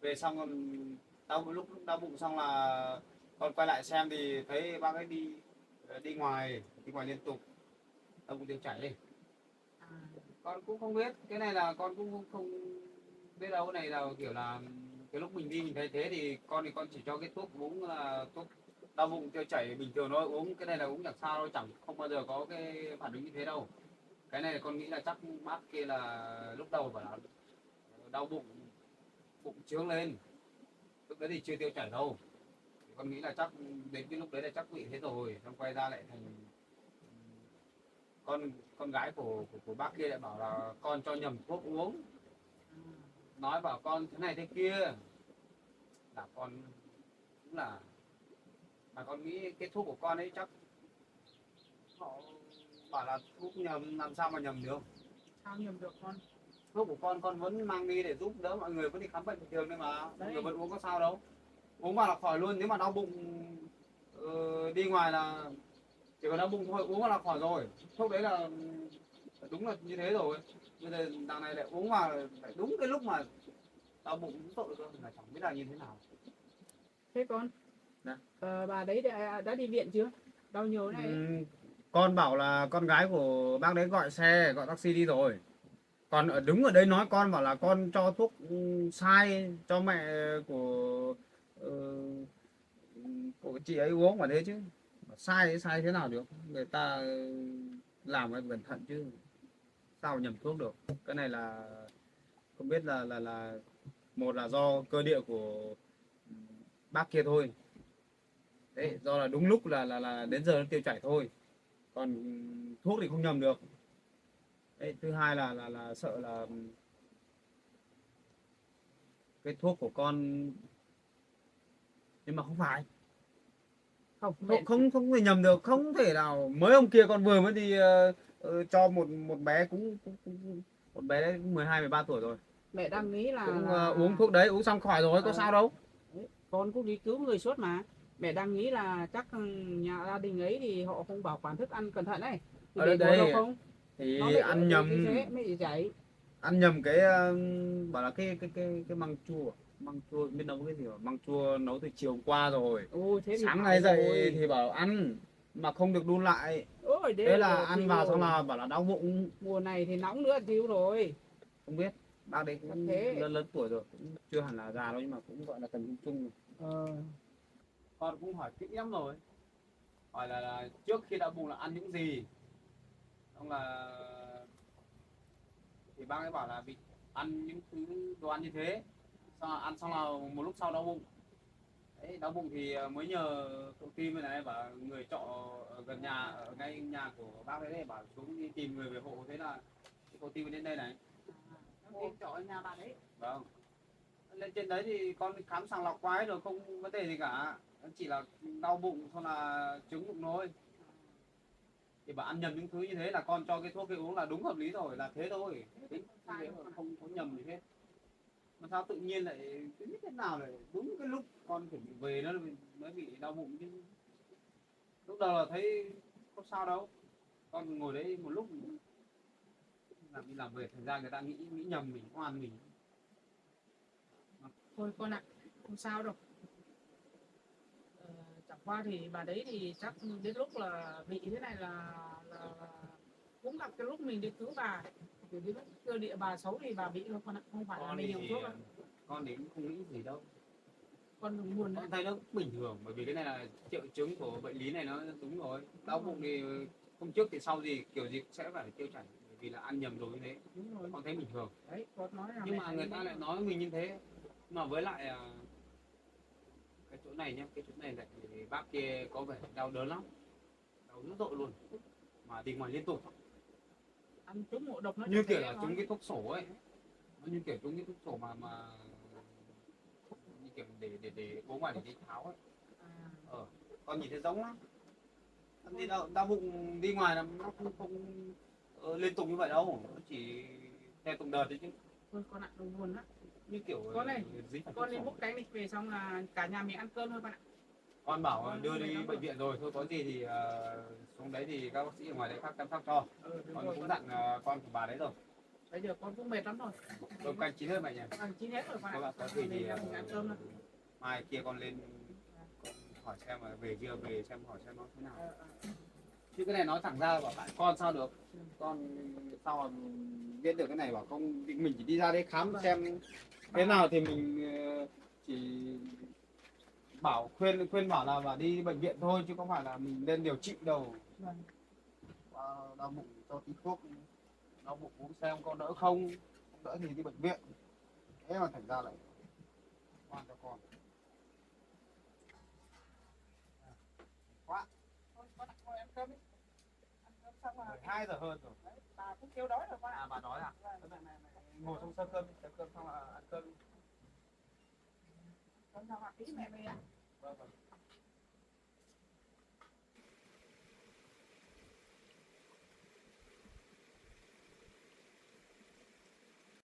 về xong còn lúc đau bụng xong là con quay lại xem thì thấy bác ấy đi ngoài liên tục, đau bụng tiêu chảy đi. Con cũng không biết, cái này là con cũng không biết đâu. Cái này là kiểu là cái lúc mình đi mình thấy thế thì con chỉ cho cái thuốc uống là thuốc đau bụng tiêu chảy bình thường thôi, uống cái này là uống chẳng sao đâu, chẳng không bao giờ có cái phản ứng như thế đâu. Cái này con nghĩ là chắc bác kia là lúc đầu phải là đau bụng trướng lên, lúc đấy thì chưa tiêu chảy đâu. Con nghĩ là chắc đến cái lúc đấy là chắc bị thế rồi, xong quay ra lại thành con gái của bác kia lại bảo là con cho nhầm thuốc uống, nói bảo con thế này thế kia, là con cũng là, mà con nghĩ cái thuốc của con ấy chắc họ bảo là thuốc nhầm, làm sao mà nhầm được. Sao nhầm được con? Thuốc của con vẫn mang đi để giúp đỡ mọi người, vẫn đi khám bệnh bình thường đấy mà, mọi người vẫn uống có sao đâu, uống vào là khỏi luôn. Nếu mà đau bụng đi ngoài là chỉ cần đau bụng thôi, uống vào là khỏi rồi. Thuốc đấy là đúng là như thế rồi. Bây giờ đằng này lại uống vào lại đúng cái lúc mà đau bụng cũng tội cơ, là chẳng biết là như thế nào. Thế con, Dạ. bà đấy đã đi viện chưa? Đau nhiều này ấy. Con bảo là con gái của bác đấy gọi taxi đi rồi. Còn đứng ở đây nói con bảo là con cho thuốc sai cho mẹ của ờ, của chị ấy uống mà thế chứ. Sai thế nào được? Người ta làm phải cẩn thận chứ. Sao nhầm thuốc được? Cái này là không biết là một là do cơ địa của bác kia thôi. Đấy, do là đúng lúc là đến giờ nó tiêu chảy thôi. Còn thuốc thì không nhầm được. Đấy, thứ hai là sợ là cái thuốc của con, nhưng mà không phải Không, không thể nhầm được, không thể nào. Mới hôm kia con vừa mới đi cho một bé một bé đấy cũng 12 13 tuổi rồi, mẹ đang nghĩ là, cũng uống thuốc đấy, uống xong khỏi rồi, có sao đâu. Đấy, con cũng đi cứu người sốt mà. Mẹ đang nghĩ là chắc nhà gia đình ấy thì họ không bảo quản thức ăn cẩn thận ấy. Thì Ở để đây đâu không? thì Nó bị ăn nhầm, mới bị chảy. ăn nhầm cái bảo là cái măng chua biết nấu cái gì mà, măng chua nấu từ chiều hôm qua rồi. Ôi thế thì Sáng phải nay dậy rồi. thì bảo ăn mà không được đun lại. Ôi Thế là rồi, ăn chịu vào xong rồi. là bảo là đau bụng. Mùa này thì nóng nữa chịu rồi. Không biết, bác đấy Chắc cũng thế. lớn tuổi rồi, cũng chưa hẳn là già đâu, nhưng mà cũng gọi là tầm trung trung. Con cũng hỏi kỹ lắm rồi, hỏi là trước khi đau bụng là ăn những gì, xong là thì bác ấy bảo là bị ăn những thứ đồ ăn như thế, xong là ăn xong là một lúc sau đau bụng. Đấy, đau bụng thì mới nhờ cậu Tim bên này, bảo người trọ ở gần nhà, ở ngay nhà của bác ấy, bảo xuống đi tìm người về hộ. Thế là cậu Tim đến đây này. Em trọ ở nhà bạn ấy. Vâng, lên trên đấy thì con khám sàng lọc qua hết rồi, không vấn đề gì cả, chỉ là đau bụng xong là trứng bụng thôi. Thì bảo ăn nhầm những thứ như thế là con cho cái thuốc cái uống là đúng hợp lý rồi, là thế thôi. Thế không nhầm gì hết. Mà sao tự nhiên lại cứ biết thế nào lại đúng cái lúc con chuẩn bị về nó mới bị đau bụng chứ. Lúc đầu là thấy không sao đâu, con ngồi đấy một lúc làm đi làm về, thành ra người ta nghĩ nhầm mình, oan mình. Thôi con ạ, không sao đâu. Chẳng qua thì bà đấy thì chắc đến lúc là bị thế này là cũng gặp cái lúc mình đi cứu bà. Thì đến lúc cơ địa bà xấu thì bà bị thôi con ạ, không phải là mình dùng thuốc đâu. Con thì cũng không nghĩ gì đâu, Con đừng buồn nữa. con thấy nó bình thường, bởi vì cái này là triệu chứng của bệnh lý này, nó đúng rồi. Đau bụng thì hôm trước thì sau gì kiểu gì sẽ phải tiêu chảy, bởi vì là ăn nhầm rồi như thế. Đúng rồi. Con thấy bình thường. Đấy, con nói là Nhưng mà người ta lại nói mình như thế. Mà với lại cái chỗ này nhá, cái chỗ này lại thì bác kia có vẻ đau đớn lắm, đau dữ dội luôn, mà đi ngoài liên tục, ăn trúng ngộ độc nó như kiểu là trúng cái thuốc sổ ấy. Nó như kiểu trúng cái thuốc sổ mà như kiểu để bố ngoài để đi tháo ấy. Con nhìn thấy giống lắm. Đi đau bụng đi ngoài là nó không liên tục như vậy đâu, nó chỉ theo từng đợt đấy chứ. Thôi con ạ, đừng buồn á. Như kiểu Con này, dính phải con đi thuốc bốc cái này về xong là cả nhà mình ăn cơm thôi con ạ. con bảo Con đưa về đi đó bệnh viện rồi, thôi có gì thì xuống đấy thì các bác sĩ ở ngoài đấy khác chăm sóc cho. Con cũng dặn con của bà đấy rồi. bây giờ con cũng mệt lắm rồi. Cơm canh chín hơn mày nhỉ? Ăn chín hết rồi mà. Các bạn có gì thì mình ăn cơm thôi. mai kia con lên con hỏi xem mà về chưa về xem hỏi xem nó thế nào. Chứ cái này nói thẳng ra bảo bạn con sao được, con sao mà biết được cái này, bảo không mình chỉ đi ra đây khám xem thế nào thì mình chỉ bảo khuyên bảo là đi bệnh viện thôi, chứ không phải là mình lên điều trị đâu. Vâng. Đau bụng cho tí thuốc, đau bụng uống xem có đỡ không đỡ thì đi bệnh viện, thế mà thành ra lại quan cho con quá. Thôi con ngồi ăn cơm đi. Ăn cơm xong rồi. 12 giờ hơn rồi. Đấy, bà cũng kêu đói rồi con ạ. À bà nói à? Vâng. Này, ngồi trong sân cơm, sân cơm xong là ăn cơm. Con nào hoặc tí mẹ về ăn. Vâng vâng.